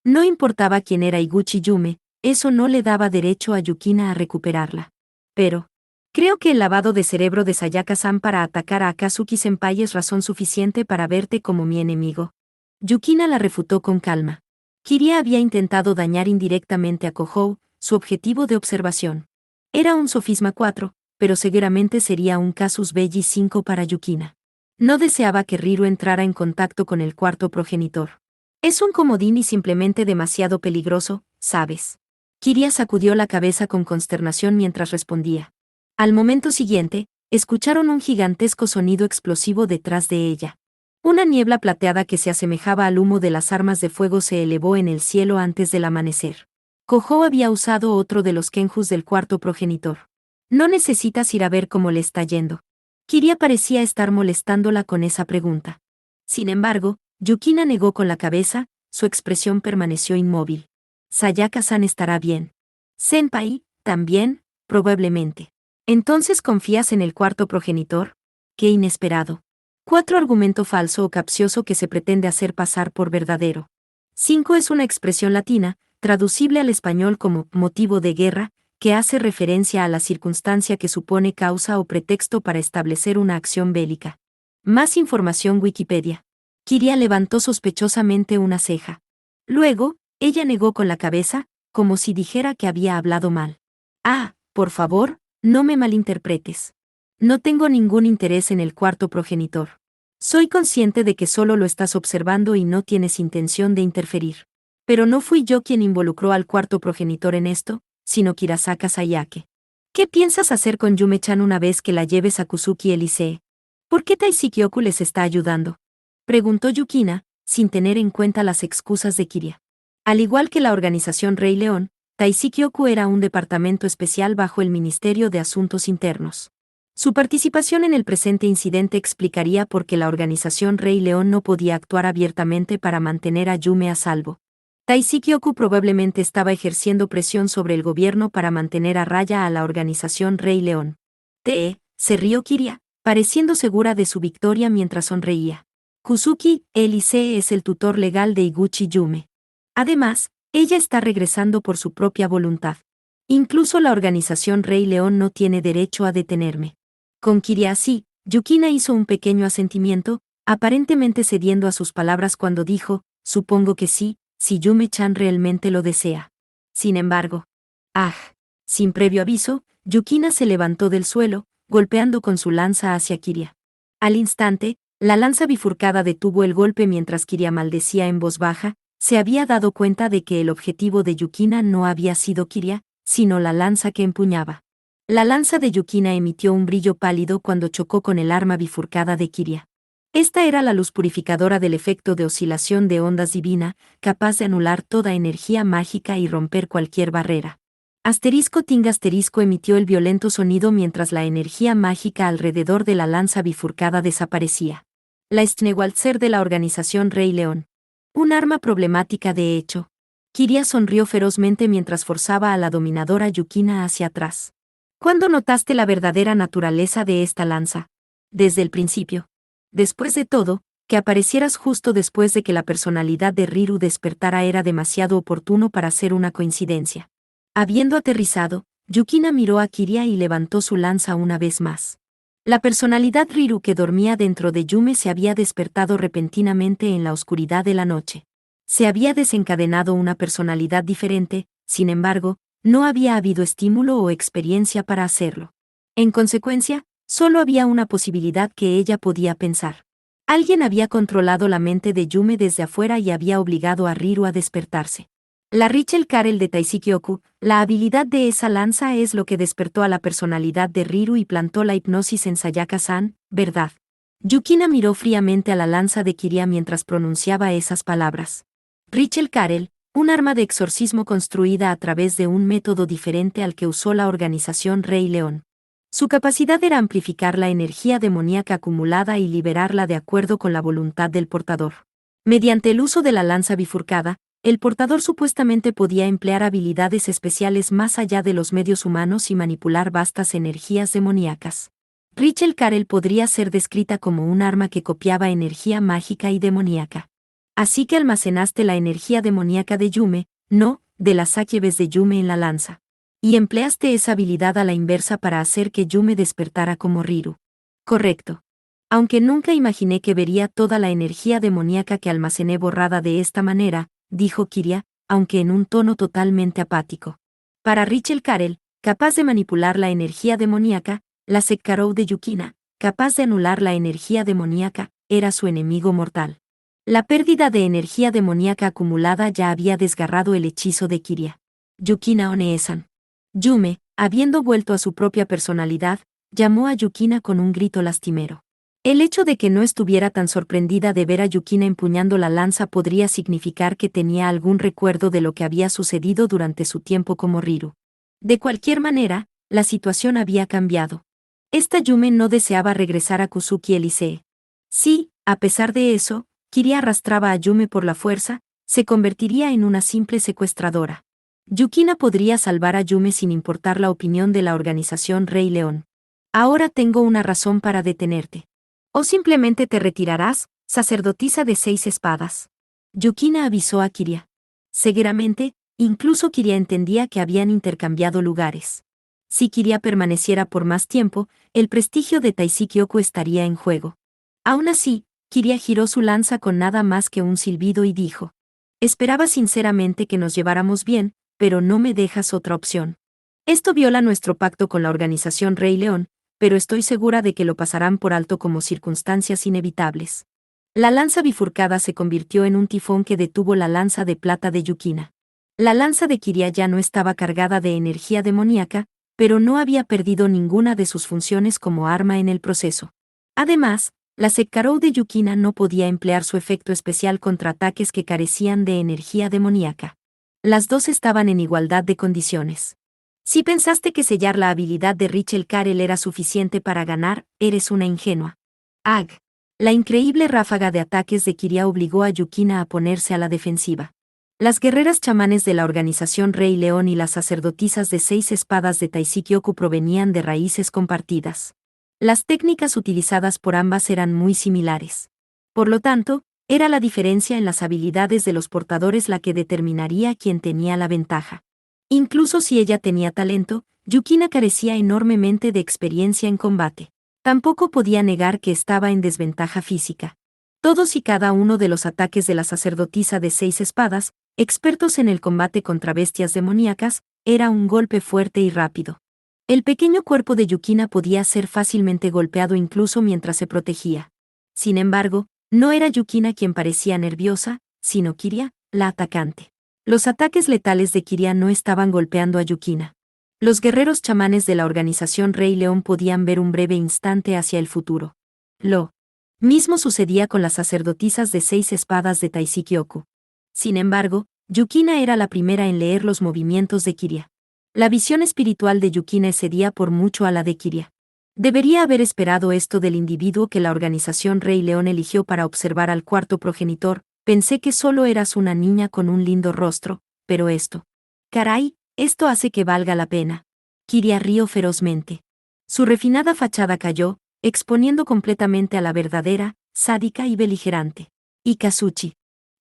No importaba quién era Iguchi Yume, eso no le daba derecho a Yukina a recuperarla. Pero creo que el lavado de cerebro de Sayaka-san para atacar a Akazuki-senpai es razón suficiente para verte como mi enemigo. Yukina la refutó con calma. Kiria había intentado dañar indirectamente a Kohou, su objetivo de observación. Era un sofisma 4, pero seguramente sería un casus belli 5 para Yukina. No deseaba que Riru entrara en contacto con el cuarto progenitor. Es un comodín y simplemente demasiado peligroso, ¿sabes? Kiria sacudió la cabeza con consternación mientras respondía. Al momento siguiente, escucharon un gigantesco sonido explosivo detrás de ella. Una niebla plateada que se asemejaba al humo de las armas de fuego se elevó en el cielo antes del amanecer. Kohou había usado otro de los kenjus del cuarto progenitor. No necesitas ir a ver cómo le está yendo. Kiria parecía estar molestándola con esa pregunta. Sin embargo, Yukina negó con la cabeza, su expresión permaneció inmóvil. Sayaka-san estará bien. Senpai, también, probablemente. ¿Entonces confías en el cuarto progenitor? ¡Qué inesperado! 4. Argumento falso o capcioso que se pretende hacer pasar por verdadero. 5. Es una expresión latina, traducible al español como motivo de guerra, que hace referencia a la circunstancia que supone causa o pretexto para establecer una acción bélica. Más información Wikipedia. Kiria levantó sospechosamente una ceja. Luego, ella negó con la cabeza, como si dijera que había hablado mal. Ah, por favor, no me malinterpretes. No tengo ningún interés en el cuarto progenitor. Soy consciente de que solo lo estás observando y no tienes intención de interferir. Pero no fui yo quien involucró al cuarto progenitor en esto, sino Kirasaka Sayake. ¿Qué piensas hacer con Yume-chan una vez que la lleves a Kusuki Elisee? ¿Por qué Taisykyoku les está ayudando? Preguntó Yukina, sin tener en cuenta las excusas de Kiria. Al igual que la organización Rey León, Taisykyoku era un departamento especial bajo el Ministerio de Asuntos Internos. Su participación en el presente incidente explicaría por qué la organización Rey León no podía actuar abiertamente para mantener a Yume a salvo. Taisykyoku probablemente estaba ejerciendo presión sobre el gobierno para mantener a raya a la organización Rey León. Se rió Kiria, pareciendo segura de su victoria mientras sonreía. Kusuki Elisee es el tutor legal de Iguchi Yume. Además, ella está regresando por su propia voluntad. Incluso la organización Rey León no tiene derecho a detenerme. Con Kiria así, Yukina hizo un pequeño asentimiento, aparentemente cediendo a sus palabras cuando dijo, supongo que sí, si Yume-chan realmente lo desea. Sin embargo, sin previo aviso, Yukina se levantó del suelo, golpeando con su lanza hacia Kiria. Al instante, la lanza bifurcada detuvo el golpe mientras Kiria maldecía en voz baja, se había dado cuenta de que el objetivo de Yukina no había sido Kiria, sino la lanza que empuñaba. La lanza de Yukina emitió un brillo pálido cuando chocó con el arma bifurcada de Kiria. Esta era la luz purificadora del efecto de oscilación de ondas divina, capaz de anular toda energía mágica y romper cualquier barrera. *ting* emitió el violento sonido mientras la energía mágica alrededor de la lanza bifurcada desaparecía. La Stnewalzer de la organización Rey León. Un arma problemática de hecho. Kiria sonrió ferozmente mientras forzaba a la dominadora Yukina hacia atrás. ¿Cuándo notaste la verdadera naturaleza de esta lanza? Desde el principio. Después de todo, que aparecieras justo después de que la personalidad de Riru despertara era demasiado oportuno para ser una coincidencia. Habiendo aterrizado, Yukina miró a Kiria y levantó su lanza una vez más. La personalidad Riru que dormía dentro de Yume se había despertado repentinamente en la oscuridad de la noche. Se había desencadenado una personalidad diferente, sin embargo, no había habido estímulo o experiencia para hacerlo. En consecuencia, solo había una posibilidad que ella podía pensar. Alguien había controlado la mente de Yume desde afuera y había obligado a Riru a despertarse. La Richel Karel de Taisykyoku, la habilidad de esa lanza es lo que despertó a la personalidad de Riru y plantó la hipnosis en Sayaka-san, ¿verdad? Yukina miró fríamente a la lanza de Kiria mientras pronunciaba esas palabras. Richel Karel, un arma de exorcismo construida a través de un método diferente al que usó la organización Rey León. Su capacidad era amplificar la energía demoníaca acumulada y liberarla de acuerdo con la voluntad del portador. Mediante el uso de la lanza bifurcada, el portador supuestamente podía emplear habilidades especiales más allá de los medios humanos y manipular vastas energías demoníacas. Richel Karel podría ser descrita como un arma que copiaba energía mágica y demoníaca. Así que almacenaste la energía demoníaca de Yume, no, de las Sakyebes de Yume en la lanza. Y empleaste esa habilidad a la inversa para hacer que Yume despertara como Riru. Correcto. Aunque nunca imaginé que vería toda la energía demoníaca que almacené borrada de esta manera, dijo Kiria, aunque en un tono totalmente apático. Para Richel Karel, capaz de manipular la energía demoníaca, la Sekkarou de Yukina, capaz de anular la energía demoníaca, era su enemigo mortal. La pérdida de energía demoníaca acumulada ya había desgarrado el hechizo de Kiria. Yukina One-san. Yume, habiendo vuelto a su propia personalidad, llamó a Yukina con un grito lastimero. El hecho de que no estuviera tan sorprendida de ver a Yukina empuñando la lanza podría significar que tenía algún recuerdo de lo que había sucedido durante su tiempo como Riru. De cualquier manera, la situación había cambiado. Esta Yume no deseaba regresar a Kusuki Elisee. Sí, a pesar de eso, Kiria arrastraba a Yume por la fuerza, se convertiría en una simple secuestradora. Yukina podría salvar a Yume sin importar la opinión de la organización Rey León. Ahora tengo una razón para detenerte. O simplemente te retirarás, sacerdotisa de 6 espadas. Yukina avisó a Kiria. Seguramente, incluso Kiria entendía que habían intercambiado lugares. Si Kiria permaneciera por más tiempo, el prestigio de Taisykyoku estaría en juego. Aún así, Kiria giró su lanza con nada más que un silbido y dijo: esperaba sinceramente que nos lleváramos bien, pero no me dejas otra opción. Esto viola nuestro pacto con la organización Rey León, pero estoy segura de que lo pasarán por alto como circunstancias inevitables. La lanza bifurcada se convirtió en un tifón que detuvo la lanza de plata de Yukina. La lanza de Kiria ya no estaba cargada de energía demoníaca, pero no había perdido ninguna de sus funciones como arma en el proceso. Además, la Sekkarou de Yukina no podía emplear su efecto especial contra ataques que carecían de energía demoníaca. Las dos estaban en igualdad de condiciones. Si pensaste que sellar la habilidad de Richel Karel era suficiente para ganar, eres una ingenua. Ag. La increíble ráfaga de ataques de Kiria obligó a Yukina a ponerse a la defensiva. Las guerreras chamanes de la organización Rey León y las sacerdotisas de 6 espadas de Taisykyoku provenían de raíces compartidas. Las técnicas utilizadas por ambas eran muy similares. Por lo tanto, era la diferencia en las habilidades de los portadores la que determinaría quién tenía la ventaja. Incluso si ella tenía talento, Yukina carecía enormemente de experiencia en combate. Tampoco podía negar que estaba en desventaja física. Todos y cada uno de los ataques de la sacerdotisa de 6 espadas, expertos en el combate contra bestias demoníacas, era un golpe fuerte y rápido. El pequeño cuerpo de Yukina podía ser fácilmente golpeado incluso mientras se protegía. Sin embargo, no era Yukina quien parecía nerviosa, sino Kiria, la atacante. Los ataques letales de Kiria no estaban golpeando a Yukina. Los guerreros chamanes de la organización Rey León podían ver un breve instante hacia el futuro. Lo mismo sucedía con las sacerdotisas de 6 espadas de Taisykyoku. Sin embargo, Yukina era la primera en leer los movimientos de Kiria. La visión espiritual de Yukina excedía por mucho a la de Kiria. Debería haber esperado esto del individuo que la organización Rey León eligió para observar al cuarto progenitor. Pensé que solo eras una niña con un lindo rostro, pero esto. Caray, esto hace que valga la pena. Kiria rió ferozmente. Su refinada fachada cayó, exponiendo completamente a la verdadera, sádica y beligerante. Y Kazuchi.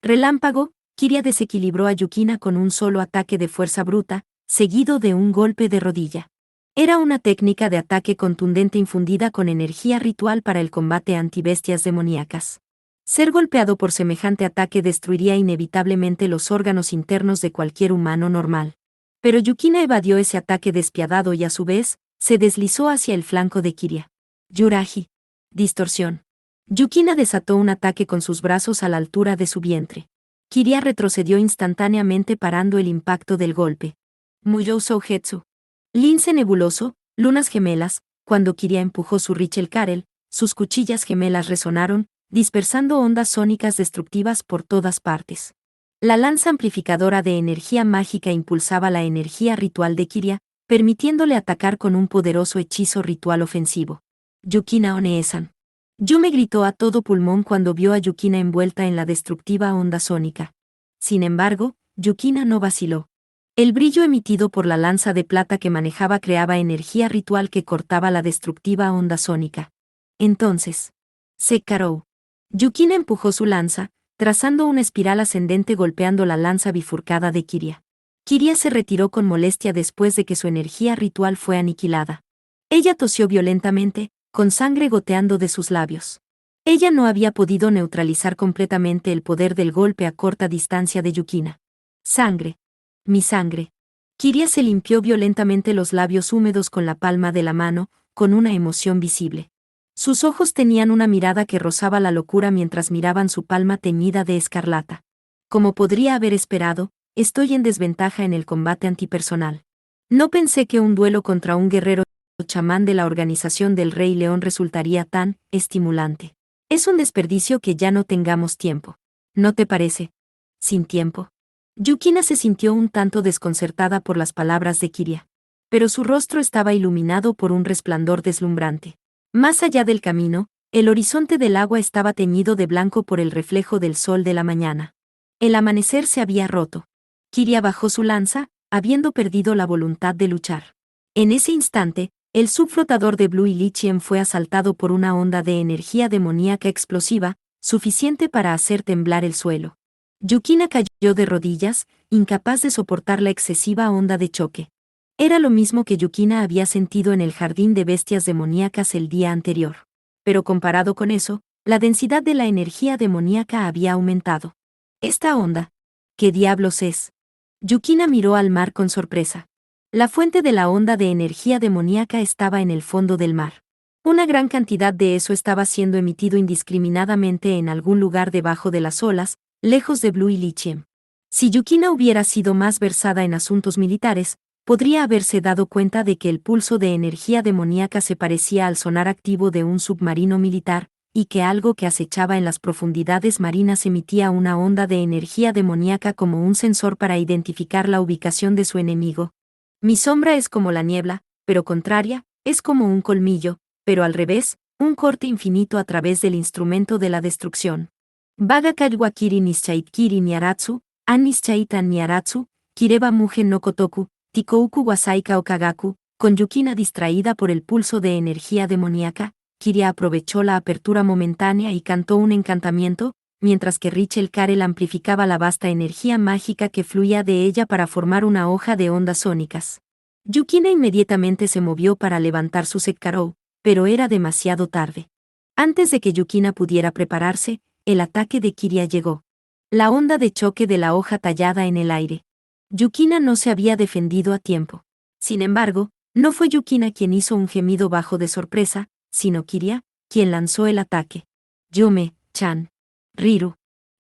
Relámpago, Kiria desequilibró a Yukina con un solo ataque de fuerza bruta, seguido de un golpe de rodilla. Era una técnica de ataque contundente infundida con energía ritual para el combate antibestias demoníacas. Ser golpeado por semejante ataque destruiría inevitablemente los órganos internos de cualquier humano normal. Pero Yukina evadió ese ataque despiadado y a su vez, se deslizó hacia el flanco de Kiria. Yuraji. Distorsión. Yukina desató un ataque con sus brazos a la altura de su vientre. Kiria retrocedió instantáneamente parando el impacto del golpe. Muyou Soujetsu. Lince nebuloso, lunas gemelas, cuando Kiria empujó su Richel Karel, sus cuchillas gemelas resonaron, dispersando ondas sónicas destructivas por todas partes. La lanza amplificadora de energía mágica impulsaba la energía ritual de Kiria, permitiéndole atacar con un poderoso hechizo ritual ofensivo. Yukina One-san. Yume gritó a todo pulmón cuando vio a Yukina envuelta en la destructiva onda sónica. Sin embargo, Yukina no vaciló. El brillo emitido por la lanza de plata que manejaba creaba energía ritual que cortaba la destructiva onda sónica. Entonces, Sekkarou. Yukina empujó su lanza, trazando una espiral ascendente golpeando la lanza bifurcada de Kiria. Kiria se retiró con molestia después de que su energía ritual fue aniquilada. Ella tosió violentamente, con sangre goteando de sus labios. Ella no había podido neutralizar completamente el poder del golpe a corta distancia de Yukina. Sangre. Mi sangre. Kiria se limpió violentamente los labios húmedos con la palma de la mano, con una emoción visible. Sus ojos tenían una mirada que rozaba la locura mientras miraban su palma teñida de escarlata. Como podría haber esperado, estoy en desventaja en el combate antipersonal. No pensé que un duelo contra un guerrero chamán de la organización del Rey León resultaría tan estimulante. Es un desperdicio que ya no tengamos tiempo. ¿No te parece? ¿Sin tiempo? Yukina se sintió un tanto desconcertada por las palabras de Kiria. pero su rostro estaba iluminado por un resplandor deslumbrante. Más allá del camino, el horizonte del agua estaba teñido de blanco por el reflejo del sol de la mañana. El amanecer se había roto. Kiria bajó su lanza, habiendo perdido la voluntad de luchar. En ese instante, el subflotador de Blue Ilichiem fue asaltado por una onda de energía demoníaca explosiva, suficiente para hacer temblar el suelo. Yukina cayó de rodillas, incapaz de soportar la excesiva onda de choque. Era lo mismo que Yukina había sentido en el jardín de bestias demoníacas el día anterior. Pero comparado con eso, la densidad de la energía demoníaca había aumentado. ¿Esta onda? ¿Qué diablos es? Yukina miró al mar con sorpresa. La fuente de la onda de energía demoníaca estaba en el fondo del mar. Una gran cantidad de eso estaba siendo emitido indiscriminadamente en algún lugar debajo de las olas, lejos de Blue Ilichiem. Si Yukina hubiera sido más versada en asuntos militares, podría haberse dado cuenta de que el pulso de energía demoníaca se parecía al sonar activo de un submarino militar, y que algo que acechaba en las profundidades marinas emitía una onda de energía demoníaca como un sensor para identificar la ubicación de su enemigo. Mi sombra es como la niebla, pero contraria, es como un colmillo, pero al revés, un corte infinito a través del instrumento de la destrucción. Vaga Kajwakiri Nischaitkiri Niaratsu, An Nischaitan Niaratsu, Kireba Mugen no Kotoku, Tikouku Wasaika Okagaku, con Yukina distraída por el pulso de energía demoníaca, Kiria aprovechó la apertura momentánea y cantó un encantamiento, mientras que Richel Karel amplificaba la vasta energía mágica que fluía de ella para formar una hoja de ondas sónicas. Yukina inmediatamente se movió para levantar su Sekkarou, pero era demasiado tarde. Antes de que Yukina pudiera prepararse, el ataque de Kiria llegó. La onda de choque de la hoja tallada en el aire. Yukina no se había defendido a tiempo. Sin embargo, no fue Yukina quien hizo un gemido bajo de sorpresa, sino Kiria, quien lanzó el ataque. Yume-chan. Riru.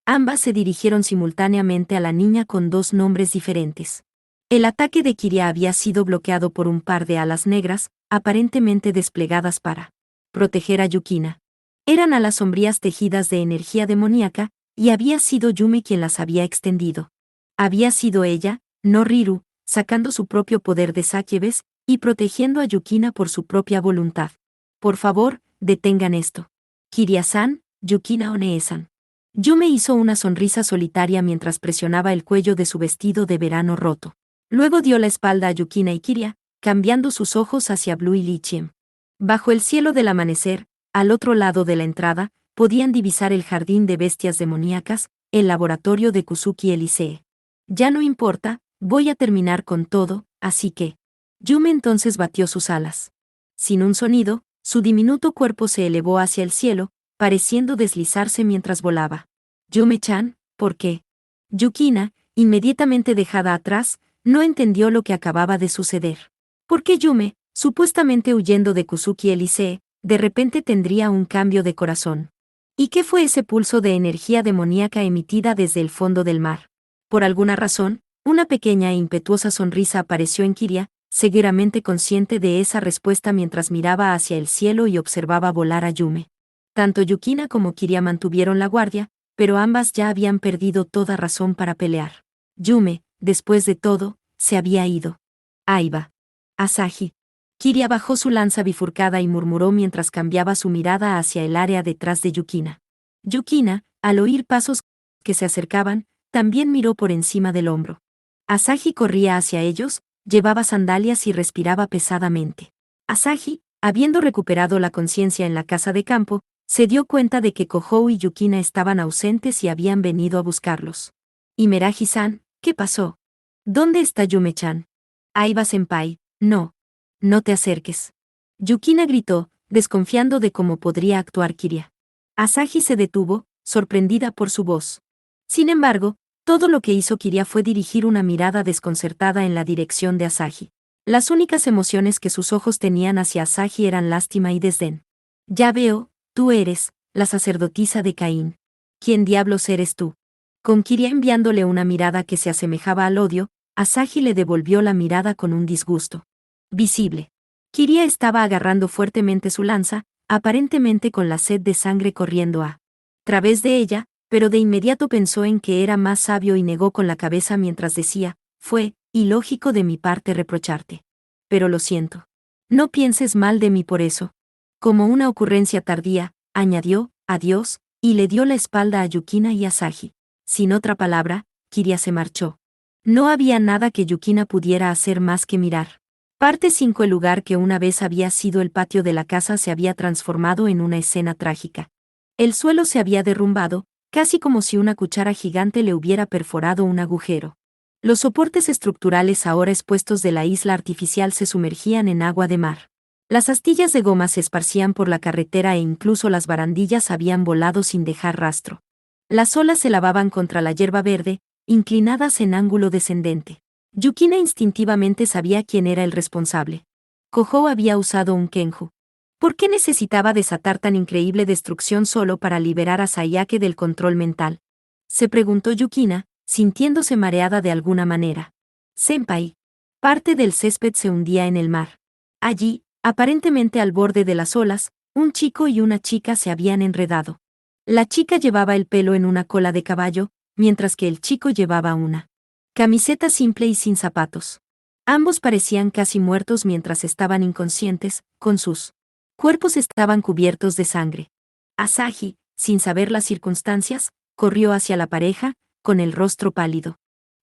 Ambas se dirigieron simultáneamente a la niña con dos nombres diferentes. El ataque de Kiria había sido bloqueado por un par de alas negras, aparentemente desplegadas para proteger a Yukina. Eran alas sombrías tejidas de energía demoníaca, y había sido Yume quien las había extendido. Había sido ella, no Riru, sacando su propio poder de Sakyebes, y protegiendo a Yukina por su propia voluntad. Por favor, detengan esto. Kiria-san, Yukina One-san. Yume hizo una sonrisa solitaria mientras presionaba el cuello de su vestido de verano roto. Luego dio la espalda a Yukina y Kiria, cambiando sus ojos hacia Blue Ilichiem. Bajo el cielo del amanecer, al otro lado de la entrada, podían divisar el jardín de bestias demoníacas, el laboratorio de Kusuki Elisee. Ya no importa, voy a terminar con todo, así que... Yume entonces batió sus alas. Sin un sonido, su diminuto cuerpo se elevó hacia el cielo, pareciendo deslizarse mientras volaba. Yume-chan, ¿por qué? Yukina, inmediatamente dejada atrás, no entendió lo que acababa de suceder. ¿Por qué Yume, supuestamente huyendo de Kusuki Elisee, de repente tendría un cambio de corazón? ¿Y qué fue ese pulso de energía demoníaca emitida desde el fondo del mar? Por alguna razón, una pequeña e impetuosa sonrisa apareció en Kiria, seguramente consciente de esa respuesta mientras miraba hacia el cielo y observaba volar a Yume. Tanto Yukina como Kiria mantuvieron la guardia, pero ambas ya habían perdido toda razón para pelear. Yume, después de todo, se había ido. Aiba. Asahi. Kiria bajó su lanza bifurcada y murmuró mientras cambiaba su mirada hacia el área detrás de Yukina. Yukina, al oír pasos que se acercaban, también miró por encima del hombro. Asahi corría hacia ellos, llevaba sandalias y respiraba pesadamente. Asahi, habiendo recuperado la conciencia en la casa de campo, se dio cuenta de que Kohou y Yukina estaban ausentes y habían venido a buscarlos. Imeraji-san, ¿qué pasó? ¿Dónde está Yume-chan? Aiba-senpai, no. No te acerques. Yukina gritó, desconfiando de cómo podría actuar Kiria. Asahi se detuvo, sorprendida por su voz. Sin embargo, todo lo que hizo Kiria fue dirigir una mirada desconcertada en la dirección de Asahi. Las únicas emociones que sus ojos tenían hacia Asahi eran lástima y desdén. Ya veo, tú eres, la sacerdotisa de Caín. ¿Quién diablos eres tú? Con Kiria enviándole una mirada que se asemejaba al odio, Asahi le devolvió la mirada con un disgusto visible. Kiria estaba agarrando fuertemente su lanza, aparentemente con la sed de sangre corriendo a través de ella, pero de inmediato pensó en que era más sabio y negó con la cabeza mientras decía, fue ilógico de mi parte reprocharte. pero lo siento. No pienses mal de mí por eso. Como una ocurrencia tardía, añadió, adiós, y le dio la espalda a Yukina y Asahi. Sin otra palabra, Kiria se marchó. No había nada que Yukina pudiera hacer más que mirar. Parte 5. El lugar que una vez había sido el patio de la casa se había transformado en una escena trágica. El suelo se había derrumbado, casi como si una cuchara gigante le hubiera perforado un agujero. Los soportes estructurales ahora expuestos de la isla artificial se sumergían en agua de mar. Las astillas de goma se esparcían por la carretera e incluso las barandillas habían volado sin dejar rastro. Las olas se lavaban contra la hierba verde, inclinadas en ángulo descendente. Yukina instintivamente sabía quién era el responsable. Kohou había usado un Kenju. ¿Por qué necesitaba desatar tan increíble destrucción solo para liberar a Sayake del control mental? Se preguntó Yukina, sintiéndose mareada de alguna manera. Senpai. Parte del césped se hundía en el mar. Allí, aparentemente al borde de las olas, un chico y una chica se habían enredado. La chica llevaba el pelo en una cola de caballo, mientras que el chico llevaba una camiseta simple y sin zapatos. Ambos parecían casi muertos mientras estaban inconscientes, con sus cuerpos estaban cubiertos de sangre. Asahi, sin saber las circunstancias, corrió hacia la pareja, con el rostro pálido.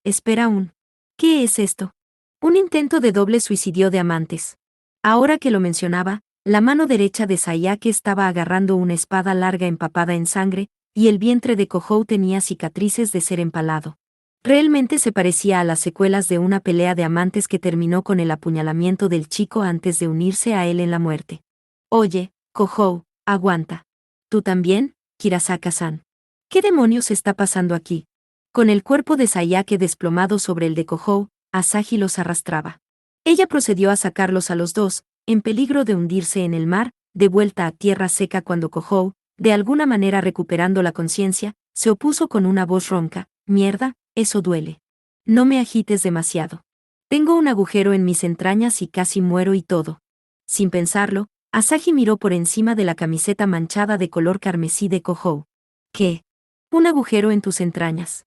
Espera un. ¿Qué es esto? Un intento de doble suicidio de amantes. Ahora que lo mencionaba, la mano derecha de Sayake estaba agarrando una espada larga empapada en sangre, y el vientre de Kohou tenía cicatrices de ser empalado. Realmente se parecía a las secuelas de una pelea de amantes que terminó con el apuñalamiento del chico antes de unirse a él en la muerte. Oye, Kohou, aguanta. ¿Tú también, Kirasaka-san? ¿Qué demonios está pasando aquí? Con el cuerpo de Sayake desplomado sobre el de Kohou, Asahi los arrastraba. Ella procedió a sacarlos a los dos, en peligro de hundirse en el mar, de vuelta a tierra seca cuando Kohou, de alguna manera recuperando la conciencia, se opuso con una voz ronca. Mierda, eso duele. No me agites demasiado. Tengo un agujero en mis entrañas y casi muero y todo. Sin pensarlo, Asahi miró por encima de la camiseta manchada de color carmesí de Kohou. ¿Qué? ¿Un agujero en tus entrañas?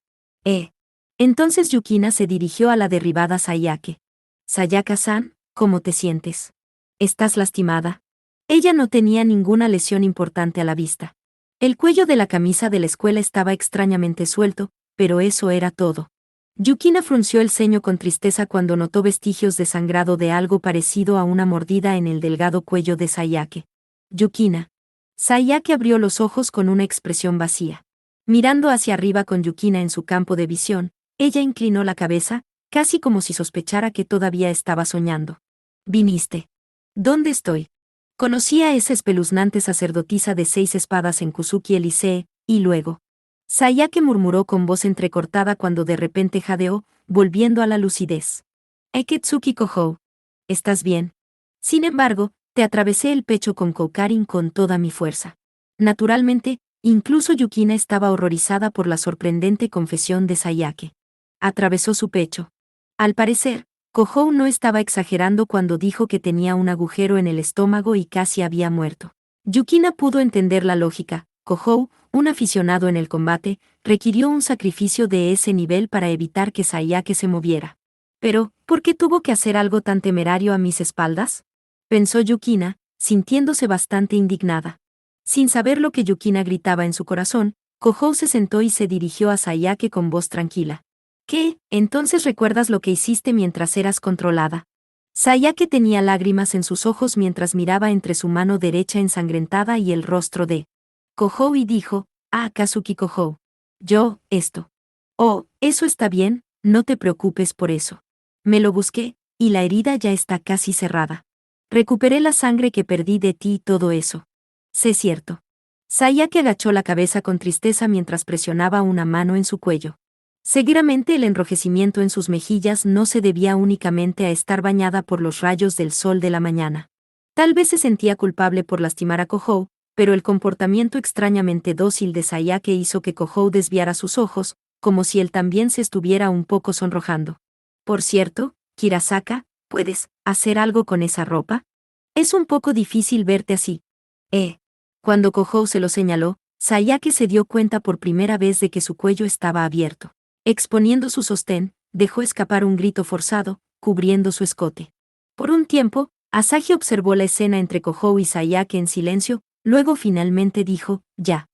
Entonces Yukina se dirigió a la derribada Sayake. Sayaka-san, ¿cómo te sientes? ¿Estás lastimada? Ella no tenía ninguna lesión importante a la vista. El cuello de la camisa de la escuela estaba extrañamente suelto, pero eso era todo. Yukina frunció el ceño con tristeza cuando notó vestigios de sangrado de algo parecido a una mordida en el delgado cuello de Sayake. Yukina. Sayake abrió los ojos con una expresión vacía. Mirando hacia arriba con Yukina en su campo de visión, ella inclinó la cabeza, casi como si sospechara que todavía estaba soñando. ¿Viniste? ¿Dónde estoy? Conocí a esa espeluznante sacerdotisa de 6 espadas en Kusuki Elisee, y luego. Sayake murmuró con voz entrecortada cuando de repente jadeó, volviendo a la lucidez. Eketsuki Kohou. ¿Estás bien? Sin embargo, te atravesé el pecho con Koukarin con toda mi fuerza. Naturalmente, incluso Yukina estaba horrorizada por la sorprendente confesión de Sayake. Atravesó su pecho. Al parecer, Kohou no estaba exagerando cuando dijo que tenía un agujero en el estómago y casi había muerto. Yukina pudo entender la lógica. Kohou, un aficionado en el combate, requirió un sacrificio de ese nivel para evitar que Sayake se moviera. Pero, ¿por qué tuvo que hacer algo tan temerario a mis espaldas? Pensó Yukina, sintiéndose bastante indignada. Sin saber lo que Yukina gritaba en su corazón, Kohou se sentó y se dirigió a Sayake con voz tranquila. ¿Qué? ¿Entonces recuerdas lo que hiciste mientras eras controlada? Sayake tenía lágrimas en sus ojos mientras miraba entre su mano derecha ensangrentada y el rostro de Kohou y dijo, Kazuki Kohou. Esto. Oh, eso está bien, no te preocupes por eso. Me lo busqué, y la herida ya está casi cerrada. Recuperé la sangre que perdí de ti y todo eso. Sé cierto. Sayake agachó la cabeza con tristeza mientras presionaba una mano en su cuello. Seguramente el enrojecimiento en sus mejillas no se debía únicamente a estar bañada por los rayos del sol de la mañana. Tal vez se sentía culpable por lastimar a Kohou, pero el comportamiento extrañamente dócil de Sayake hizo que Kohou desviara sus ojos, como si él también se estuviera un poco sonrojando. Por cierto, Kirasaka, ¿puedes hacer algo con esa ropa? Es un poco difícil verte así. Cuando Kohou se lo señaló, Sayake se dio cuenta por primera vez de que su cuello estaba abierto. Exponiendo su sostén, dejó escapar un grito forzado, cubriendo su escote. Por un tiempo, Asahi observó la escena entre Kohou y Sayake en silencio, luego finalmente dijo, ya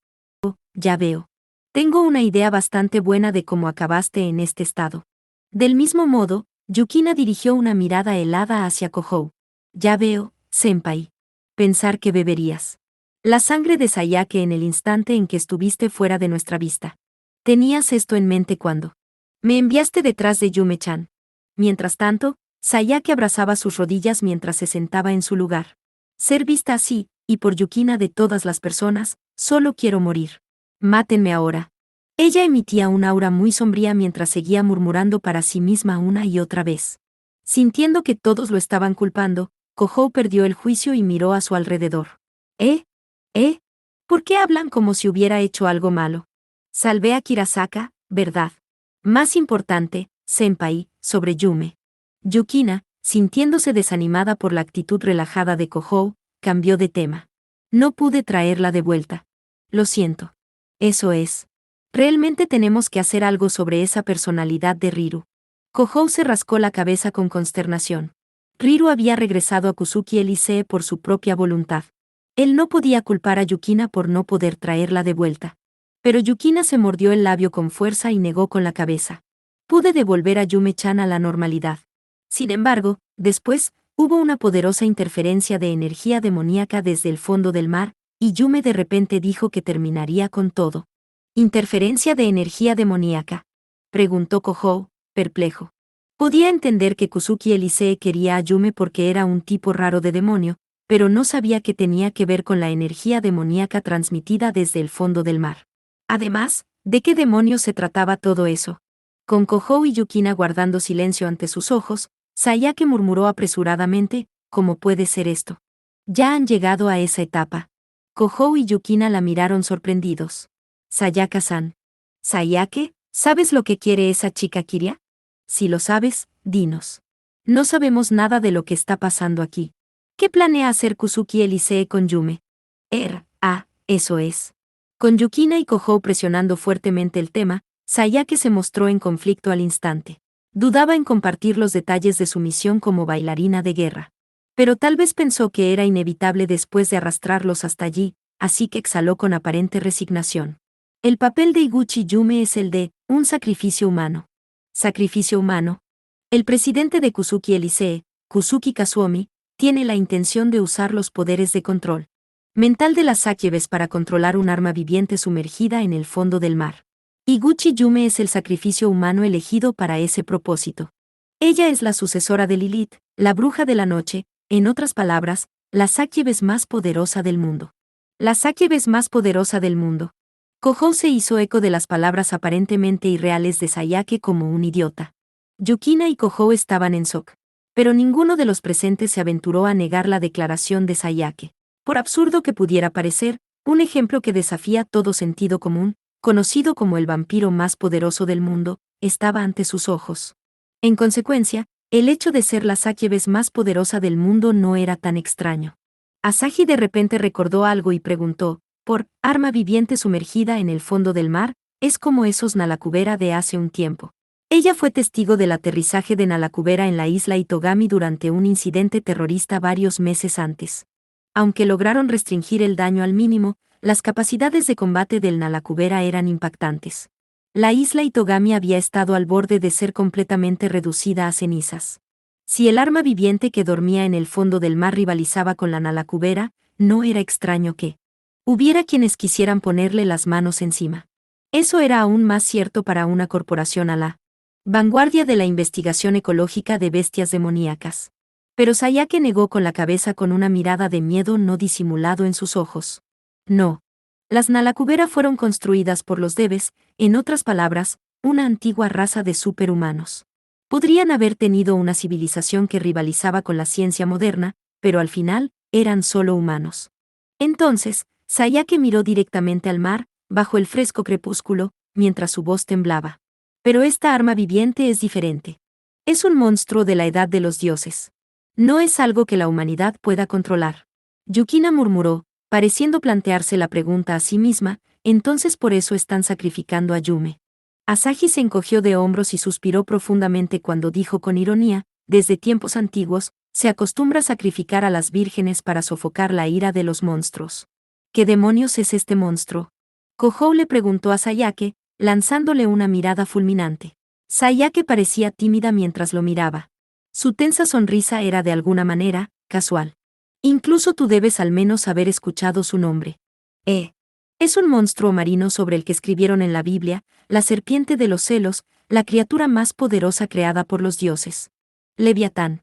veo. Tengo una idea bastante buena de cómo acabaste en este estado. Del mismo modo, Yukina dirigió una mirada helada hacia Kohou. Ya veo, senpai. Pensar que beberías la sangre de Sayake en el instante en que estuviste fuera de nuestra vista. ¿Tenías esto en mente cuando me enviaste detrás de Yume-chan? Mientras tanto, Sayake abrazaba sus rodillas mientras se sentaba en su lugar. Ser vista así, y por Yukina de todas las personas, solo quiero morir. Mátenme ahora. Ella emitía un aura muy sombría mientras seguía murmurando para sí misma una y otra vez. Sintiendo que todos lo estaban culpando, Kohou perdió el juicio y miró a su alrededor. ¿Por qué hablan como si hubiera hecho algo malo? Salvé a Kirasaka, ¿verdad? Más importante, senpai, sobre Yume. Yukina, sintiéndose desanimada por la actitud relajada de Kohou, cambió de tema. No pude traerla de vuelta. Lo siento. Eso es. Realmente tenemos que hacer algo sobre esa personalidad de Riru. Kohou se rascó la cabeza con consternación. Riru había regresado a Kusuki Elisee por su propia voluntad. Él no podía culpar a Yukina por no poder traerla de vuelta. Pero Yukina se mordió el labio con fuerza y negó con la cabeza. Pude devolver a Yume-chan a la normalidad. Sin embargo, después, hubo una poderosa interferencia de energía demoníaca desde el fondo del mar, y Yume de repente dijo que terminaría con todo. ¿Interferencia de energía demoníaca?, preguntó Kohou, perplejo. Podía entender que Kusuki Elisee quería a Yume porque era un tipo raro de demonio, pero no sabía que tenía que ver con la energía demoníaca transmitida desde el fondo del mar. Además, ¿de qué demonios se trataba todo eso? Con Kohou y Yukina guardando silencio ante sus ojos, Sayake murmuró apresuradamente, ¿cómo puede ser esto? Ya han llegado a esa etapa. Kohou y Yukina la miraron sorprendidos. Sayaka-san. Sayake, ¿sabes lo que quiere esa chica Kiria? Si lo sabes, dinos. No sabemos nada de lo que está pasando aquí. ¿Qué planea hacer Kusuki Elisee con Yume? Eso es. Con Yukina y Kohou presionando fuertemente el tema, Sayake se mostró en conflicto al instante. Dudaba en compartir los detalles de su misión como bailarina de guerra. Pero tal vez pensó que era inevitable después de arrastrarlos hasta allí, así que exhaló con aparente resignación. El papel de Iguchi Yume es el de un sacrificio humano. ¿Sacrificio humano? El presidente de Kusuki Elisee, Kusuki Kazuomi, tiene la intención de usar los poderes de control mental de las Sakyebes para controlar un arma viviente sumergida en el fondo del mar. Iguchi Yume es el sacrificio humano elegido para ese propósito. Ella es la sucesora de Lilith, la bruja de la noche, en otras palabras, la Sakyebes más poderosa del mundo. La Sakyebes más poderosa del mundo. Kohou se hizo eco de las palabras aparentemente irreales de Sayake como un idiota. Yukina y Kohou estaban en shock. Pero ninguno de los presentes se aventuró a negar la declaración de Sayake. Por absurdo que pudiera parecer, un ejemplo que desafía todo sentido común, conocido como el vampiro más poderoso del mundo, estaba ante sus ojos. En consecuencia, el hecho de ser la Sakyebes más poderosa del mundo no era tan extraño. Asahi de repente recordó algo y preguntó, ¿por arma viviente sumergida en el fondo del mar? Es como esos Nalakubera de hace un tiempo. Ella fue testigo del aterrizaje de Nalakubera en la isla Itogami durante un incidente terrorista varios meses antes. Aunque lograron restringir el daño al mínimo, las capacidades de combate del Nalakubera eran impactantes. La isla Itogami había estado al borde de ser completamente reducida a cenizas. Si el arma viviente que dormía en el fondo del mar rivalizaba con la Nalakubera, no era extraño que hubiera quienes quisieran ponerle las manos encima. Eso era aún más cierto para una corporación a la vanguardia de la investigación ecológica de bestias demoníacas. Pero Sayake negó con la cabeza con una mirada de miedo no disimulado en sus ojos. No. Las Nalakubera fueron construidas por los Debes, en otras palabras, una antigua raza de superhumanos. Podrían haber tenido una civilización que rivalizaba con la ciencia moderna, pero al final, eran solo humanos. Entonces, Sayake miró directamente al mar, bajo el fresco crepúsculo, mientras su voz temblaba. Pero esta arma viviente es diferente. Es un monstruo de la edad de los dioses. No es algo que la humanidad pueda controlar. Yukina murmuró, pareciendo plantearse la pregunta a sí misma, entonces por eso están sacrificando a Yume. Asahi se encogió de hombros y suspiró profundamente cuando dijo con ironía, desde tiempos antiguos, Se acostumbra a sacrificar a las vírgenes para sofocar la ira de los monstruos. ¿Qué demonios es este monstruo? Kohou le preguntó a Sayake, lanzándole una mirada fulminante. Sayake parecía tímida mientras lo miraba. Su tensa sonrisa era de alguna manera, casual. Incluso tú debes al menos haber escuchado su nombre. Es un monstruo marino sobre el que escribieron en la Biblia, la serpiente de los celos, la criatura más poderosa creada por los dioses. Leviatán.